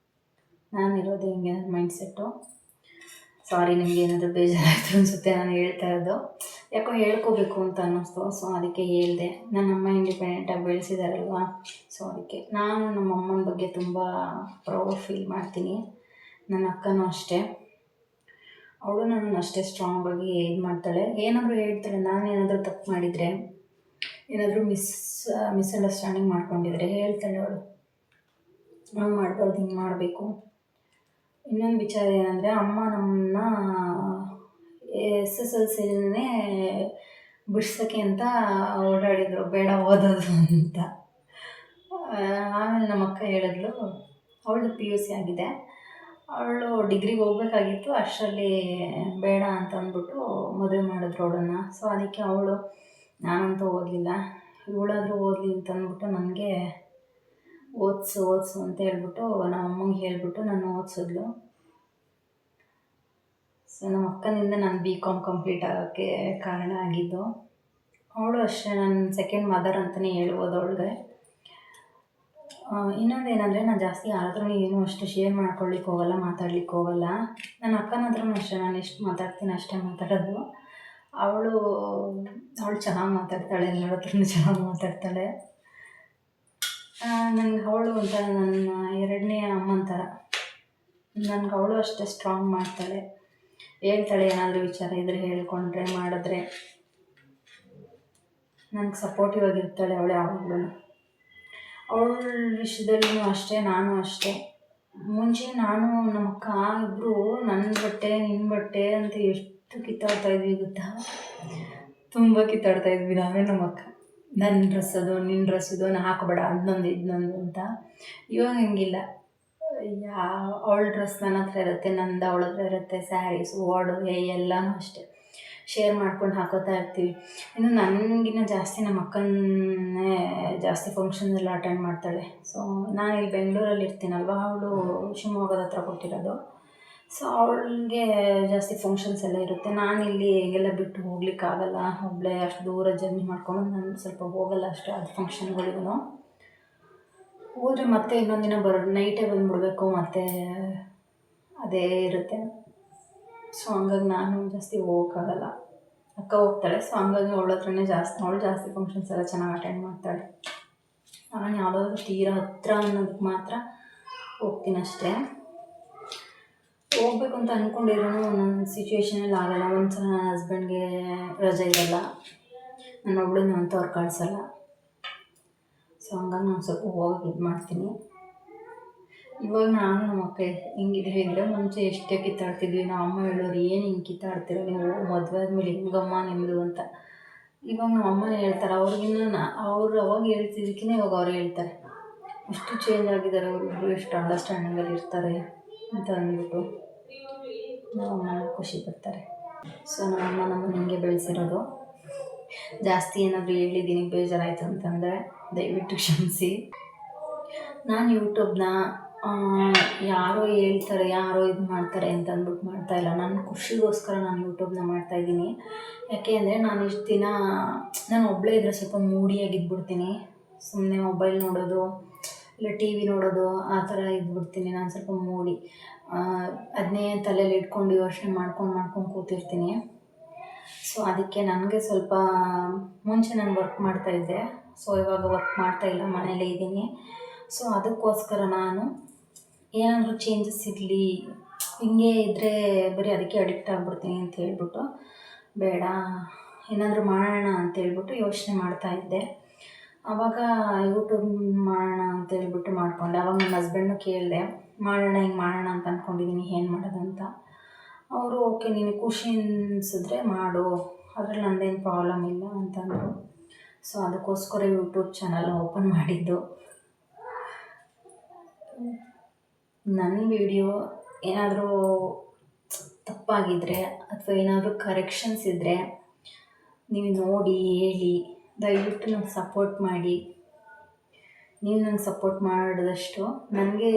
S1: ನಾನಿರೋದು ಹಿಂಗೆ ಮೈಂಡ್ ಸೆಟ್ಟು. ಸಾರಿ, ನಿಮ್ಗೆ ಏನಾದರೂ ಬೇಜಾರಾಯಿತು ಅನಿಸುತ್ತೆ ನಾನು ಹೇಳ್ತಾ ಇರೋದು. ಯಾಕೋ ಹೇಳ್ಕೋಬೇಕು ಅಂತ ಅನ್ನಿಸ್ತು, ಸೊ ಅದಕ್ಕೆ ಹೇಳಿದೆ. ನನ್ನಮ್ಮ ಇಂಡಿಪೆಂಡೆಂಟಾಗಿ ಬೆಳೆಸಿದಾರಲ್ವ, ಸೊ ಅದಕ್ಕೆ ನಾನು ನಮ್ಮ ಅಮ್ಮನ ಬಗ್ಗೆ ತುಂಬ ಪ್ರೌಡ್ ಫೀಲ್ ಮಾಡ್ತೀನಿ. ನನ್ನ ಅಕ್ಕನೂ ಅಷ್ಟೇ, ಅವಳು ನನ್ನನ್ನು ಅಷ್ಟೇ ಸ್ಟ್ರಾಂಗಾಗಿ ಇದು ಮಾಡ್ತಾಳೆ. ಏನಾದರೂ ಹೇಳ್ತಾಳೆ, ನಾನು ಏನಾದರೂ ತಪ್ಪು ಮಾಡಿದರೆ, ಏನಾದರೂ ಮಿಸ್ಅಂಡರ್ಸ್ಟ್ಯಾಂಡಿಂಗ್ ಮಾಡ್ಕೊಂಡಿದ್ರೆ ಹೇಳ್ತಾಳೆ ಅವಳು, ನಾವು ಮಾಡಬಾರ್ದು, ಹಿಂಗೆ ಮಾಡಬೇಕು. ಇನ್ನೊಂದು ವಿಚಾರ ಏನಂದರೆ, ಅಮ್ಮ ನಮ್ಮನ್ನ SSLCನೇ ಬಿಡ್ಸೋಕ್ಕೆ ಅಂತ ಓಡಾಡಿದರು, ಬೇಡ ಓದೋದು ಅಂತ. ಆಮೇಲೆ ನಮ್ಮ ಅಕ್ಕ ಹೇಳಿದ್ಲು, ಅವಳು PUC ಆಗಿದೆ, ಅವಳು ಡಿಗ್ರಿಗೆ ಹೋಗ್ಬೇಕಾಗಿತ್ತು, ಅಷ್ಟರಲ್ಲಿ ಬೇಡ ಅಂತ ಅಂದ್ಬಿಟ್ಟು ಮದುವೆ ಮಾಡಿದ್ರು ಅವಳನ್ನು. ಸೊ ಅದಕ್ಕೆ ಅವಳು, ನಾನಂತೂ ಓದಲಿಲ್ಲ, ಇವಳಾದರೂ ಓದಲಿ ಅಂತ ಅಂದ್ಬಿಟ್ಟು ನನಗೆ ಓದಿಸು ಅಂತ ಹೇಳ್ಬಿಟ್ಟು ನಮ್ಮ ಅಮ್ಮಂಗೆ ಹೇಳ್ಬಿಟ್ಟು ನಾನು ಓದಿಸಿದ್ಲು. ಸೊ ನಮ್ಮ ಅಕ್ಕನಿಂದ ನಾನು BCom ಕಂಪ್ಲೀಟ್ ಆಗೋಕ್ಕೆ ಕಾರಣ ಆಗಿದ್ದು. ಅವಳು ಅಷ್ಟೇ ನನ್ನ ಸೆಕೆಂಡ್ ಮದರ್ ಅಂತಲೇ ಹೇಳ್ಬೋದು ಅವಳಿಗೆ. ಇನ್ನೊಂದೇನೆಂದರೆ, ನಾನು ಜಾಸ್ತಿ ಯಾರ ಹತ್ರನೂ ಏನೂ ಅಷ್ಟು ಶೇರ್ ಮಾಡ್ಕೊಳ್ಳಿಕ್ಕೆ ಹೋಗಲ್ಲ, ಮಾತಾಡ್ಲಿಕ್ಕೆ ಹೋಗಲ್ಲ. ನನ್ನ ಅಕ್ಕನ ಹತ್ರನೂ ಅಷ್ಟೇ, ನಾನು ಎಷ್ಟು ಮಾತಾಡ್ತೀನಿ ಅಷ್ಟೇ ಮಾತಾಡೋದು. ಅವಳು ಚೆನ್ನಾಗಿ ಮಾತಾಡ್ತಾಳೆ, ಎಲ್ಲರ ಹತ್ರನೂ ಚೆನ್ನಾಗಿ ಮಾತಾಡ್ತಾಳೆ. ನನಗೆ ಅವಳು ಒಂಥರ ನನ್ನ ಎರಡನೇ ಅಮ್ಮನ ಥರ. ನನಗೆ ಅವಳು ಅಷ್ಟೇ ಸ್ಟ್ರಾಂಗ್ ಮಾಡ್ತಾಳೆ, ಹೇಳ್ತಾಳೆ, ಏನಾದರೂ ವಿಚಾರ ಇದ್ದರೆ ಹೇಳ್ಕೊಂಡ್ರೆ ಮಾಡಿದ್ರೆ ನನಗೆ ಸಪೋರ್ಟಿವ್ ಆಗಿರ್ತಾಳೆ ಅವಳು ಯಾವಾಗಲೂ. ಅವಳ ವಿಷಯದಲ್ಲೂ ಅಷ್ಟೇ, ನಾನು ಅಷ್ಟೇ. ಮುಂಚೆ ನಾನು ನಮ್ಮ ಅಕ್ಕ ಇಬ್ಬರು ನನ್ನ ಬಟ್ಟೆ ನಿನ್ನ ಬಟ್ಟೆ ಅಂತ ಎಷ್ಟು ಕಿತ್ತಾಡ್ತಾಯಿದ್ವಿ ಗೊತ್ತಾ, ತುಂಬ ಕಿತ್ತಾಡ್ತಾಯಿದ್ವಿ ನಾವೇ ನಮ್ಮ ಅಕ್ಕ. ನನ್ನ ಡ್ರೆಸ್ ಅದು, ನಿನ್ನ ಡ್ರೆಸ್ ಇದು, ನಾನು ಹಾಕೋಬೇಡ ಅದನ್ನೊಂದು ಇದನ್ನೊಂದು ಅಂತ. ಇವಾಗ ಹಂಗಿಲ್ಲ, ಅವಳ ಡ್ರೆಸ್ ನನ್ನ ಹತ್ರ ಇರುತ್ತೆ, ನಂದು ಅವಳ ಹತ್ರ ಇರುತ್ತೆ, ಸ್ಯಾರೀಸು, ಒಡವೆ ಎಲ್ಲನೂ ಅಷ್ಟೇ ಶೇರ್ ಮಾಡ್ಕೊಂಡು ಹಾಕೋತಾ ಇರ್ತೀವಿ. ಇನ್ನು ನನಗಿನ್ನ ಜಾಸ್ತಿ ನಮ್ಮ ಅಕ್ಕನೇ ಜಾಸ್ತಿ ಫಂಕ್ಷನ್ಸೆಲ್ಲ ಅಟೆಂಡ್ ಮಾಡ್ತಾಳೆ. ಸೊ ನಾನು ಇಲ್ಲಿ ಬೆಂಗಳೂರಲ್ಲಿ ಇರ್ತೀನಲ್ವ, ಅವಳು ಶಿವಮೊಗ್ಗದ ಹತ್ರ ಕೊಟ್ಟಿರೋದು. ಸೊ ಅವಳಿಗೆ ಜಾಸ್ತಿ ಫಂಕ್ಷನ್ಸ್ ಎಲ್ಲ ಇರುತ್ತೆ. ನಾನಿಲ್ಲಿ ಹೇಗೆಲ್ಲ ಬಿಟ್ಟು ಹೋಗ್ಲಿಕ್ಕಾಗಲ್ಲ, ಒಬ್ಬಳೇ ಅಷ್ಟು ದೂರ ಜರ್ನಿ ಮಾಡ್ಕೊಂಡು ನಾನು ಸ್ವಲ್ಪ ಹೋಗಲ್ಲ ಅಷ್ಟೇ ಅದು ಫಂಕ್ಷನ್ಗಳಿಗೂ. ಹೋದರೆ ಮತ್ತೆ ಇನ್ನೊಂದು ದಿನ ನೈಟೇ ಬಂದುಬಿಡ್ಬೇಕು, ಮತ್ತು ಅದೇ ಇರುತ್ತೆ. ಸೊ ಹಂಗಾಗಿ ನಾನು ಜಾಸ್ತಿ ಹೋಗೋಕ್ಕಾಗಲ್ಲ, ಅಕ್ಕ ಹೋಗ್ತಾಳೆ. ಸೊ ಹಂಗಾಗಿ ಅವಳ ಹತ್ರನೇ ಅವಳು ಜಾಸ್ತಿ ಫಂಕ್ಷನ್ಸ್ ಎಲ್ಲ ಚೆನ್ನಾಗಿ ಅಟೆಂಡ್ ಮಾಡ್ತಾಳೆ. ನಾನು ಯಾವುದಾದ್ರೂ ತೀರಾ ಹತ್ರ ಅನ್ನೋದಕ್ಕೆ ಮಾತ್ರ ಹೋಗ್ತೀನಿ ಅಷ್ಟೇ. ಹೋಗ್ಬೇಕು ಅಂತ ಅಂದ್ಕೊಂಡಿರೋ ನನ್ನ ಸಿಚುವೇಷನಲ್ಲಿ ಆಗಲ್ಲ. ಒಂದು ಸಲ ನನ್ನ ಹಸ್ಬೆಂಡ್ಗೆ ರಜೆ ಇರಲ್ಲ, ನಾನು ಒಬ್ಬಳನ್ನೇ ಅಂತ ಅವ್ರು ಕಳಿಸಲ್ಲ. ಸೊ ಹಂಗಾಗಿ ನಾನು ಸ್ವಲ್ಪ ಹೋಗೋಕೆ ಇದು ಮಾಡ್ತೀನಿ. ಇವಾಗ ನಾನು ನಮ್ಮ ಅಕ್ಕ ಹಿಂಗಿದ್ದೀವಿ ಅಂದರೆ, ಮುಂಚೆ ಎಷ್ಟೇ ಕಿತ್ತಾಡ್ತಿದ್ವಿ. ನಮ್ಮ ಅಮ್ಮ ಹೇಳೋರು, ಏನು ಹಿಂಗೆ ಕಿತ್ತಾಡ್ತೀರ ನೀವು, ಮದುವೆ ಆದಮೇಲೆ ಹೆಂಗಮ್ಮ ನಿಮ್ಮದು ಅಂತ. ಇವಾಗ ನಮ್ಮ ಅಮ್ಮನೇ ಹೇಳ್ತಾರೆ, ಅವ್ರಿಗಿನ್ನ ಅವ್ರು ಅವಾಗ ಹೇಳ್ತಿದ್ದಕ್ಕಿಂತ ಇವಾಗ ಅವ್ರು ಹೇಳ್ತಾರೆ, ಎಷ್ಟು ಚೇಂಜ್ ಆಗಿದ್ದಾರೆ ಅವರಿಬ್ಬರು, ಎಷ್ಟು ಅಂಡರ್ಸ್ಟ್ಯಾಂಡಿಂಗಲ್ಲಿ ಇರ್ತಾರೆ ಅಂತ ಅಂದ್ಬಿಟ್ಟು ನಮ್ಮಮ್ಮ ಖುಷಿ ಪಡ್ತಾರೆ. ಸೊ ನಮ್ಮಮ್ಮ ನಮ್ಮನ್ನು ಹಿಂಗೆ ಬೆಳೆಸಿರೋದು. ಜಾಸ್ತಿ ಏನಾದರೂ ಹೇಳಿದ್ದೀನಿ ಬೇಜಾರಾಯಿತು ಅಂತಂದರೆ ದಯವಿಟ್ಟು ಕ್ಷಮಿಸಿ. ನಾನು ಯೂಟ್ಯೂಬ್ನ ಯಾರೋ ಹೇಳ್ತಾರೆ, ಯಾರೋ ಇದು ಮಾಡ್ತಾರೆ ಅಂತ ಅಂದ್ಬಿಟ್ಟು ಮಾಡ್ತಾಯಿಲ್ಲ. ನನ್ನ ಖುಷಿಗೋಸ್ಕರ ನಾನು ಯೂಟ್ಯೂಬ್ನ ಮಾಡ್ತಾಯಿದ್ದೀನಿ. ಯಾಕೆ ಅಂದರೆ, ನಾನು ಇಷ್ಟು ದಿನ ನಾನು ಒಬ್ಬಳೇ ಇದ್ದರೆ ಸ್ವಲ್ಪ ಮೂಡಿಯಾಗಿದ್ಬಿಡ್ತೀನಿ. ಸುಮ್ಮನೆ ಮೊಬೈಲ್ ನೋಡೋದು ಇಲ್ಲ TV ನೋಡೋದು ಆ ಥರ ಇದ್ಬಿಡ್ತೀನಿ. ನಾನು ಸ್ವಲ್ಪ ಮೂಡಿ, ಅದನ್ನೇ ತಲೆಯಲ್ಲಿ ಇಟ್ಕೊಂಡು ಯೋಚನೆ ಮಾಡ್ಕೊಂಡು ಕೂತಿರ್ತೀನಿ. ಸೊ ಅದಕ್ಕೆ ನನಗೆ ಸ್ವಲ್ಪ ಮುಂಚೆ ನಾನು ವರ್ಕ್ ಮಾಡ್ತಾಯಿದ್ದೆ, ಸೊ ಇವಾಗ ವರ್ಕ್ ಮಾಡ್ತಾಯಿಲ್ಲ, ಮನೇಲೇ ಇದ್ದೀನಿ. ಸೊ ಅದಕ್ಕೋಸ್ಕರ ನಾನು ಏನಾದರೂ ಚೇಂಜಸ್ ಇರಲಿ, ಹಿಂಗೆ ಇದ್ದರೆ ಬರೀ ಅದಕ್ಕೆ ಅಡಿಕ್ಟ್ ಆಗಿಬಿಡ್ತೀನಿ ಅಂತ ಹೇಳ್ಬಿಟ್ಟು, ಬೇಡ ಏನಾದರೂ ಮಾಡೋಣ ಅಂತೇಳ್ಬಿಟ್ಟು ಯೋಚನೆ ಮಾಡ್ತಾಯಿದ್ದೆ. ಆವಾಗ ಯೂಟ್ಯೂಬ್ ಮಾಡೋಣ ಅಂತೇಳ್ಬಿಟ್ಟು ಮಾಡಿಕೊಂಡೆ. ಆವಾಗ ನನ್ನ ಹಸ್ಬೆಂಡ್ನು ಕೇಳಿದೆ, ಹಿಂಗೆ ಮಾಡೋಣ ಅಂತ ಅಂದ್ಕೊಂಡಿದ್ದೀನಿ, ಏನು ಮಾಡೋದಂತ. ಅವರು ಓಕೆ, ನಿನಗೆ ಖುಷಿ ಅನಿಸಿದ್ರೆ ಮಾಡು, ಅದ್ರಲ್ಲಿ ನಂದೇನು ಪ್ರಾಬ್ಲಮ್ ಇಲ್ಲ ಅಂತಂದರು. ಸೊ ಅದಕ್ಕೋಸ್ಕರ ಯೂಟ್ಯೂಬ್ ಚಾನಲ್ ಓಪನ್ ಮಾಡಿದ್ದು. ನನ್ನ ವಿಡಿಯೋ ಏನಾದರೂ ತಪ್ಪಾಗಿದ್ದರೆ ಅಥವಾ ಏನಾದರೂ ಕರೆಕ್ಷನ್ಸ್ ಇದ್ದರೆ ನೀವು ನೋಡಿ ಹೇಳಿ, ದಯವಿಟ್ಟು ನಂಗೆ ಸಪೋರ್ಟ್ ಮಾಡಿ. ನೀವು ನಂಗೆ ಸಪೋರ್ಟ್ ಮಾಡಿದಷ್ಟು ನನಗೆ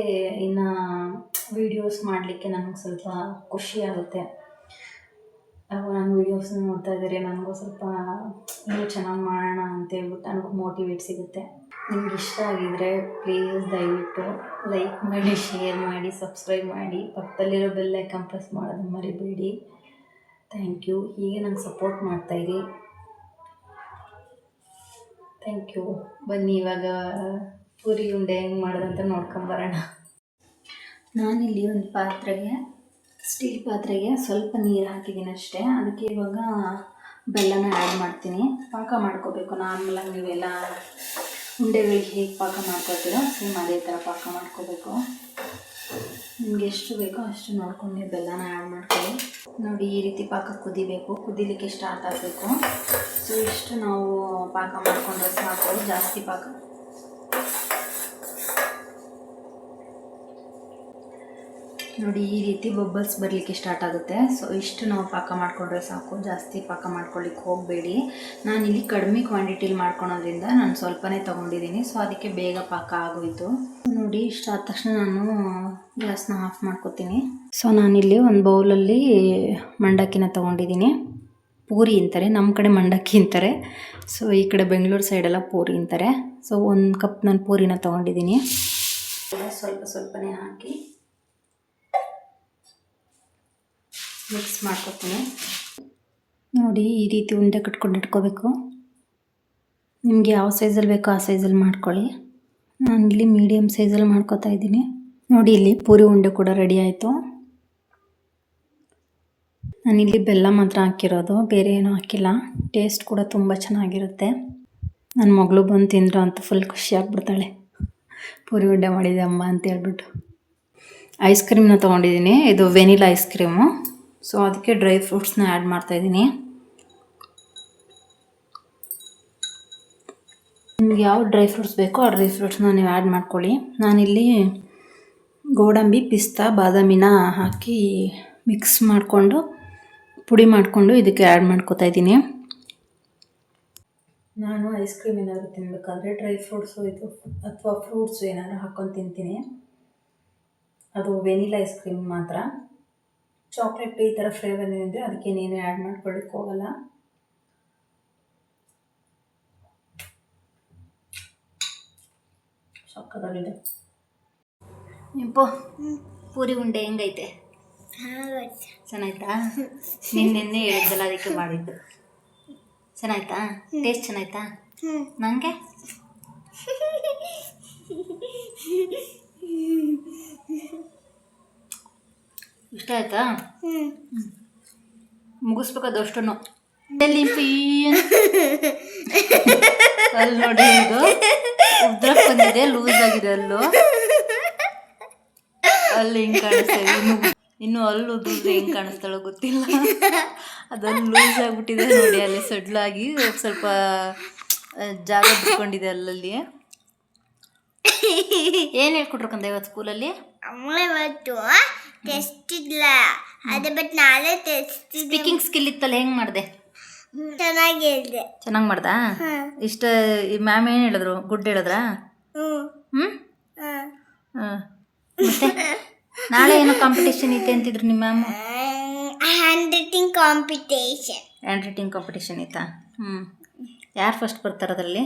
S1: ಇನ್ನು ವೀಡಿಯೋಸ್ ಮಾಡಲಿಕ್ಕೆ ನನಗೆ ಸ್ವಲ್ಪ ಖುಷಿ ಆಗುತ್ತೆ. ನನ್ನ ವೀಡಿಯೋಸ್ನ ನೋಡ್ತಾ ಇದ್ದಾರೆ, ನನಗೂ ಸ್ವಲ್ಪ ಇನ್ನೂ ಚೆನ್ನಾಗಿ ಮಾಡೋಣ ಅಂತೇಳ್ಬಿಟ್ಟು ನನಗೂ ಮೋಟಿವೇಟ್ ಸಿಗುತ್ತೆ. ನಿಮ್ಗೆ ಇಷ್ಟ ಆಗಿದರೆ ಪ್ಲೀಸ್ ದಯವಿಟ್ಟು ಲೈಕ್ ಮಾಡಿ, ಶೇರ್ ಮಾಡಿ, ಸಬ್ಸ್ಕ್ರೈಬ್ ಮಾಡಿ, ಪಕ್ಕದಲ್ಲಿರೋ ಬೆಲ್ ಐಕಾನ್ ಪ್ರೆಸ್ ಮಾಡೋದು ಮರಿಬೇಡಿ. Thank you. ಹೀಗೆ ನಂಗೆ ಸಪೋರ್ಟ್ ಮಾಡ್ತಾಯಿರಿ. Thank you. ಬನ್ನಿ ಇವಾಗ ಪೂರಿ ಉಂಡೆ ಹೆಂಗೆ ಮಾಡೋದಂತ ನೋಡ್ಕೊಂಬರೋಣ. ನಾನಿಲ್ಲಿ ಒಂದು ಪಾತ್ರೆಗೆ, ಸ್ಟೀಲ್ ಪಾತ್ರೆಗೆ ಸ್ವಲ್ಪ ನೀರು ಹಾಕಿದ್ದೀನಿ ಅಷ್ಟೇ. ಅದಕ್ಕೆ ಇವಾಗ ಬೆಲ್ಲನ ಆ್ಯಡ್ ಮಾಡ್ತೀನಿ. ಪಾಕ ಮಾಡ್ಕೋಬೇಕು. ನಾರ್ಮಲಾಗಿ ನೀವೆಲ್ಲ ಉಂಡೆಗಳಿಗೆ ಹೇಗೆ ಪಾಕ ಮಾಡ್ಕೊತೀರೋ ಸೇಮ್ ಅದೇ ಥರ ಪಾಕ ಮಾಡ್ಕೋಬೇಕು. ನಿಮ್ಗೆ ಎಷ್ಟು ಬೇಕೋ ಅಷ್ಟು ನೋಡ್ಕೊಂಡು ಬೆಲ್ಲನ ಆ್ಯಡ್ ಮಾಡ್ಕೊಳ್ಳಿ. ನೋಡಿ, ಈ ರೀತಿ ಪಾಕ ಕುದಿಬೇಕು. ಕುದಿಲಿಕ್ಕೆ ಸ್ಟಾರ್ಟ್ ಆಗಬೇಕು. ಸೊ ಇಷ್ಟು ನಾವು ಪಾಕ ಮಾಡಿಕೊಂಡ್ರೆ ಸಾಕು. ಜಾಸ್ತಿ ಪಾಕ ನೋಡಿ, ಈ ರೀತಿ ಬಬಲ್ಸ್ ಬರಲಿಕ್ಕೆ ಸ್ಟಾರ್ಟ್ ಆಗುತ್ತೆ. ಸೊ ಇಷ್ಟು ನಾವು ಪಾಕ ಮಾಡಿಕೊಂಡ್ರೆ ಸಾಕು. ಜಾಸ್ತಿ ಪಾಕ ಮಾಡ್ಕೊಳ್ಳಿಕ್ಕೆ ಹೋಗಬೇಡಿ. ನಾನಿಲ್ಲಿ ಕಡಿಮೆ ಕ್ವಾಂಟಿಟಿಲಿ ಮಾಡ್ಕೊಳೋದ್ರಿಂದ ನಾನು ಸ್ವಲ್ಪನೇ ತೊಗೊಂಡಿದ್ದೀನಿ. ಸೊ ಅದಕ್ಕೆ ಬೇಗ ಪಾಕ ಆಗೋಯಿತು. ನೋಡಿ, ಇಷ್ಟ ಆದ ತಕ್ಷಣ ನಾನು ಗ್ಯಾಸ್ನ ಆಫ್ ಮಾಡ್ಕೊತೀನಿ. ಸೊ ನಾನಿಲ್ಲಿ ಒಂದು ಬೌಲಲ್ಲಿ ಮಂಡಕ್ಕಿನ ತೊಗೊಂಡಿದ್ದೀನಿ. ಪೂರಿ ಅಂತಾರೆ, ನಮ್ಮ ಕಡೆ ಮಂಡಕ್ಕಿ ಅಂತಾರೆ. ಸೊ ಈ ಕಡೆ ಬೆಂಗಳೂರು ಸೈಡೆಲ್ಲ ಪೂರಿ ಅಂತಾರೆ. ಸೊ 1 ಕಪ್ ನಾನು ಪೂರಿನ ತೊಗೊಂಡಿದ್ದೀನಿ. ಸ್ವಲ್ಪನೇ ಹಾಕಿ ಮಿಕ್ಸ್ ಮಾಡ್ಕೊತೀನಿ. ನೋಡಿ, ಈ ರೀತಿ ಉಂಡೆ ಕಟ್ಕೊಂಡು ಇಟ್ಕೋಬೇಕು. ನಿಮಗೆ ಯಾವ ಸೈಜಲ್ಲಿ ಬೇಕೋ ಆ ಸೈಜಲ್ಲಿ ಮಾಡ್ಕೊಳ್ಳಿ. ನಾನಿಲ್ಲಿ ಮೀಡಿಯಮ್ ಸೈಜಲ್ಲಿ ಮಾಡ್ಕೊತಾ ಇದ್ದೀನಿ. ನೋಡಿ, ಇಲ್ಲಿ ಪೂರಿ ಉಂಡೆ ಕೂಡ ರೆಡಿ ಆಯಿತು. ನಾನಿಲ್ಲಿ ಬೆಲ್ಲ ಮಾತ್ರ ಹಾಕಿರೋದು, ಬೇರೆ ಏನೂ ಹಾಕಿಲ್ಲ. ಟೇಸ್ಟ್ ಕೂಡ ತುಂಬ ಚೆನ್ನಾಗಿರುತ್ತೆ. ನನ್ನ ಮಗಳು ಬಂದು ತಿಂದ್ರು ಅಂತ ಫುಲ್ ಖುಷಿ ಆಗ್ಬಿಡ್ತಾಳೆ. ಪೂರಿ ಉಂಡೆ ಮಾಡಿದೆ ಅಮ್ಮ ಅಂತ ಹೇಳ್ಬಿಟ್ಟು. ಐಸ್ ಕ್ರೀಮ್ನ ತೊಗೊಂಡಿದ್ದೀನಿ. ಇದು ವೆನಿಲಾ ಐಸ್ ಕ್ರೀಮು. ಸೊ ಅದಕ್ಕೆ ಡ್ರೈ ಫ್ರೂಟ್ಸ್ನ ಆ್ಯಡ್ ಮಾಡ್ತಾಯಿದ್ದೀನಿ. ನಿಮ್ಗೆ ಯಾವ ಡ್ರೈ ಫ್ರೂಟ್ಸ್ ಬೇಕೋ ಆ ಡ್ರೈ ಫ್ರೂಟ್ಸ್ನ ನೀವು ಆ್ಯಡ್ ಮಾಡ್ಕೊಳ್ಳಿ. ನಾನಿಲ್ಲಿ ಗೋಡಂಬಿ, ಪಿಸ್ತಾ, ಬಾದಾಮಿನ ಹಾಕಿ ಮಿಕ್ಸ್ ಮಾಡಿಕೊಂಡು ಪುಡಿ ಮಾಡಿಕೊಂಡು ಇದಕ್ಕೆ ಆ್ಯಡ್ ಮಾಡ್ಕೊತಾ ಇದ್ದೀನಿ. ನಾನು ಐಸ್ ಕ್ರೀಮ್ ಏನಾದರೂ ತಿನ್ನಬೇಕಾದ್ರೆ ಡ್ರೈ ಫ್ರೂಟ್ಸು ಇದು ಅಥವಾ ಫ್ರೂಟ್ಸು ಏನಾದರೂ ಹಾಕ್ಕೊಂಡು ತಿಂತೀನಿ. ಅದು ವೆನಿಲಾ ಐಸ್ ಕ್ರೀಮ್ ಮಾತ್ರ. ಚಾಕ್ಲೇಟ್ ಈ ಥರ ಫ್ಲೇವರ್ ಏನಿದ್ರೆ ಅದಕ್ಕೆ ನೀನು ಆ್ಯಡ್ ಮಾಡ್ಕೊಳ್ಳಿಕ್ಕೆ ಹೋಗಲ್ಲ. ಸಕ್ಕತ್ತಾಗಿದೆ. ನಿಂಪು ಪೂರಿ ಉಂಡೆ ಹೆಂಗೈತೆ? ಚೆನ್ನಾಯ್ತಾ? ನಿನ್ನೆ ಹೇಳಿದ್ದಲ್ಲ ಅದಕ್ಕೆ ಮಾಡಿದ್ದು. ಚೆನ್ನಾಯ್ತಾ? ಟೇಸ್ಟ್ ಚೆನ್ನಾಯ್ತಾ? ನನಗೆ ಇಷ್ಟ ಆಯ್ತಾ? ಮುಗಿಸ್ಬೇಕದು ಅಷ್ಟನ್ನು. ಅಲ್ಲಿ ನೋಡಿ, ಇದು ಉದ್ರಕ್ಕೆ ಬಂದಿದೆ, ಲೂಸ್ ಆಗಿದೆ. ಅಲ್ಲಿ ಹಿಂಗೆ ಕಾಣಿಸ್ತಾ ಇದೆ. ಇನ್ನು ಅಲ್ಲಿ ಉದ್ರಿದ್ರೆ ಹೆಂಗೆ ಕಾಣಿಸ್ತಾಳೋ ಗೊತ್ತಿಲ್ಲ. ಅದನ್ನು ಲೂಸ್ ಆಗಿಬಿಟ್ಟಿದೆ ನೋಡಿ. ಅಲ್ಲಿ ಸಡ್ಲಾಗಿ ಸ್ವಲ್ಪ ಜಾಗ ಬಿಟ್ಕೊಂಡಿದೆ ಅಲ್ಲಲ್ಲಿ. ಏನು ಹೇಳ್ಕೊಟ್ರು ಕಂದ ಇವತ್ತು ಸ್ಕೂಲಲ್ಲಿ? ಟೆಸ್ಟ್ ಇಲ್ಲ ಅದೇ, ಬಟ್ ನಾಳೆ ಟೆಸ್ಟ್. ಸ್ಪೀಕಿಂಗ್ ಸ್ಕಿಲ್ ಇತ್ತಲ್ಲ, ಹೆಂಗೆ ಮಾಡಿದೆ? ಚೆನ್ನಾಗಿ ಮಾಡ್ದಾ? ಇಷ್ಟ ಮ್ಯಾಮ್ ಏನು ಹೇಳಿದ್ರು? ಗುಡ್ ಹೇಳಿದ್ರಾ? ಮತ್ತೆ ನಾಳೆ ಏನೋ ಕಾಂಪಿಟೇಷನ್ ಐತೆ ಅಂತಿದ್ರು ನಿಮ್ಮ ಮ್ಯಾಮ್. ಹ್ಯಾಂಡ್ ರೈಟಿಂಗ್ ಕಾಂಪಿಟೇಷನ್ ಐತಾ? ಯಾರು ಫಸ್ಟ್ ಬರ್ತಾರೆ ಅದರಲ್ಲಿ?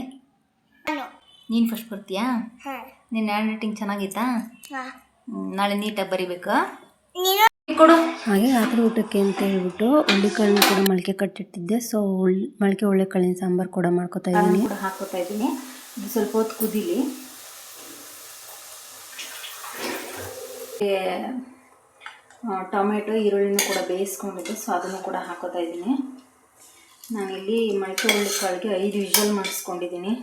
S1: ನೀನು ಫಸ್ಟ್ ಬರ್ತೀಯಾ? ನಿನ್ನ ಹ್ಯಾಂಡ್ ರೈಟಿಂಗ್ ಚೆನ್ನಾಗೈತಾ? ನಾಳೆ ನೀಟಾಗಿ ಬರಿಬೇಕಾ? ಕೊಡು. ಹಾಗೆ ರಾತ್ರಿ ಊಟಕ್ಕೆ ಅಂತ ಹೇಳ್ಬಿಟ್ಟು ಹುಳ್ಳಿಕಾಳನ್ನ ಕೂಡ ಮೊಳಕೆ ಕಟ್ಟಿಟ್ಟಿದ್ದೆ. ಸೊ ಮೊಳಕೆ ಹುಳ್ಳಿಕಾಳಿನ ಸಾಂಬಾರು ಕೂಡ ಮಾಡ್ಕೊತಾ ಇದ್ದೀನಿ. ಹಾಕೋತಾ ಇದ್ದೀನಿ. ಇದು ಸ್ವಲ್ಪ ಹೊತ್ತು ಕುದೀಲಿ. ಟೊಮೆಟೊ, ಈರುಳ್ಳಿನೂ ಕೂಡ ಬೇಯಿಸ್ಕೊಂಡಿದ್ದು, ಸೊ ಅದನ್ನು ಕೂಡ ಹಾಕೋತಾ ಇದ್ದೀನಿ. ನಾನಿಲ್ಲಿ ಮೊಳಕೆ ಹುಳ್ಳಿಕಾಳಿಗೆ 5 ವಿಷಲ್ ಮಾಡಿಸ್ಕೊಂಡಿದ್ದೀನಿ.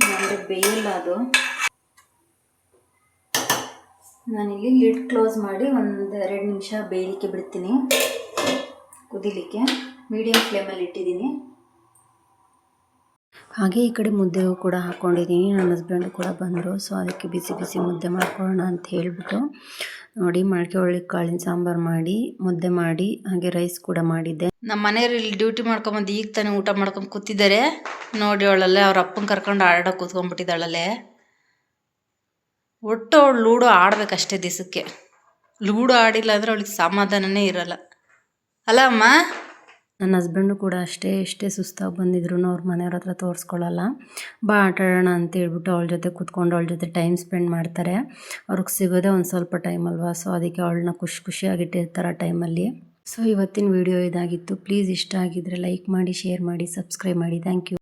S1: ಅಂದರೆ ಬೇಯಲ್ಲ ಅದು. ನಾನಿಲ್ಲಿ ಲಿಡ್ ಕ್ಲೋಸ್ ಮಾಡಿ 1-2 ನಿಮಿಷ ಬೇಯಲಿಕ್ಕೆ ಬಿಡ್ತೀನಿ, ಕುದಿಲಿಕ್ಕೆ. ಮೀಡಿಯಮ್ ಫ್ಲೇಮಲ್ಲಿ ಇಟ್ಟಿದ್ದೀನಿ. ಹಾಗೆ ಈ ಕಡೆ ಮುದ್ದೆ ಕೂಡ ಹಾಕ್ಕೊಂಡಿದ್ದೀನಿ. ನನ್ನ ಹಸ್ಬೆಂಡು ಕೂಡ ಬಂದರು. ಸೊ ಅದಕ್ಕೆ ಬಿಸಿ ಬಿಸಿ ಮುದ್ದೆ ಮಾಡ್ಕೊಳ್ಳೋಣ ಅಂತ ಹೇಳಿಬಿಟ್ಟು ನೋಡಿ, ಮೊಳಕೆ ಹುಳ್ಳಿಕಾಳಿನ ಸಾಂಬಾರು ಮಾಡಿ, ಮುದ್ದೆ ಮಾಡಿ, ಹಾಗೆ ರೈಸ್ ಕೂಡ ಮಾಡಿದ್ದೆ. ನಮ್ಮ ಮನೆಯವ್ರು ಇಲ್ಲಿ ಡ್ಯೂಟಿ ಮಾಡ್ಕೊಂಬಂದು ಈಗ ತಾನೇ ಊಟ ಮಾಡ್ಕೊಂಡು ಕೂತಿದ್ದಾರೆ. ನೋಡಿ, ಅವಳಲ್ಲೇ ಅವ್ರ ಅಪ್ಪನ ಕರ್ಕೊಂಡು ಆಡೋಕೆ ಕೂತ್ಕೊಂಡ್ಬಿಟ್ಟಿದ್ದಾಳಲ್ಲೇ. ಒಟ್ಟು ಅವಳು ಲೂಡೋ ಆಡಬೇಕಷ್ಟೇ ದಿವಸಕ್ಕೆ. ಲೂಡೋ ಆಡಿಲ್ಲ ಅಂದರೆ ಅವಳಿಗೆ ಸಮಾಧಾನನೇ ಇರಲ್ಲ. ಅಲ್ಲ ಅಮ್ಮ? ನನ್ನ ಹಸ್ಬೆಂಡು ಕೂಡ ಎಷ್ಟೇ ಸುಸ್ತಾಗಿ ಬಂದಿದ್ರು ಅವ್ರ ಮನೆಯವ್ರ ಹತ್ರ ತೋರಿಸ್ಕೊಳ್ಳಲ್ಲ. ಬಾ ಆಟ ಆಡೋಣ ಅಂತ ಹೇಳ್ಬಿಟ್ಟು ಅವಳ ಜೊತೆ ಕೂತ್ಕೊಂಡು ಅವಳ ಜೊತೆ ಟೈಮ್ ಸ್ಪೆಂಡ್ ಮಾಡ್ತಾರೆ. ಅವ್ರಿಗೆ ಸಿಗೋದೇ ಒಂದು ಸ್ವಲ್ಪ ಟೈಮ್ ಅಲ್ವಾ, ಸೊ ಅದಕ್ಕೆ ಅವಳನ್ನ ಖುಷಿಯಾಗಿಟ್ಟಿರ್ತಾರೆ ಆ ಟೈಮಲ್ಲಿ. ಸೊ ಇವತ್ತಿನ ವಿಡಿಯೋ ಇದಾಗಿತ್ತು. ಪ್ಲೀಸ್ ಇಷ್ಟ ಆಗಿದ್ದರೆ ಲೈಕ್ ಮಾಡಿ, ಶೇರ್ ಮಾಡಿ, ಸಬ್ಸ್ಕ್ರೈಬ್ ಮಾಡಿ. Thank you.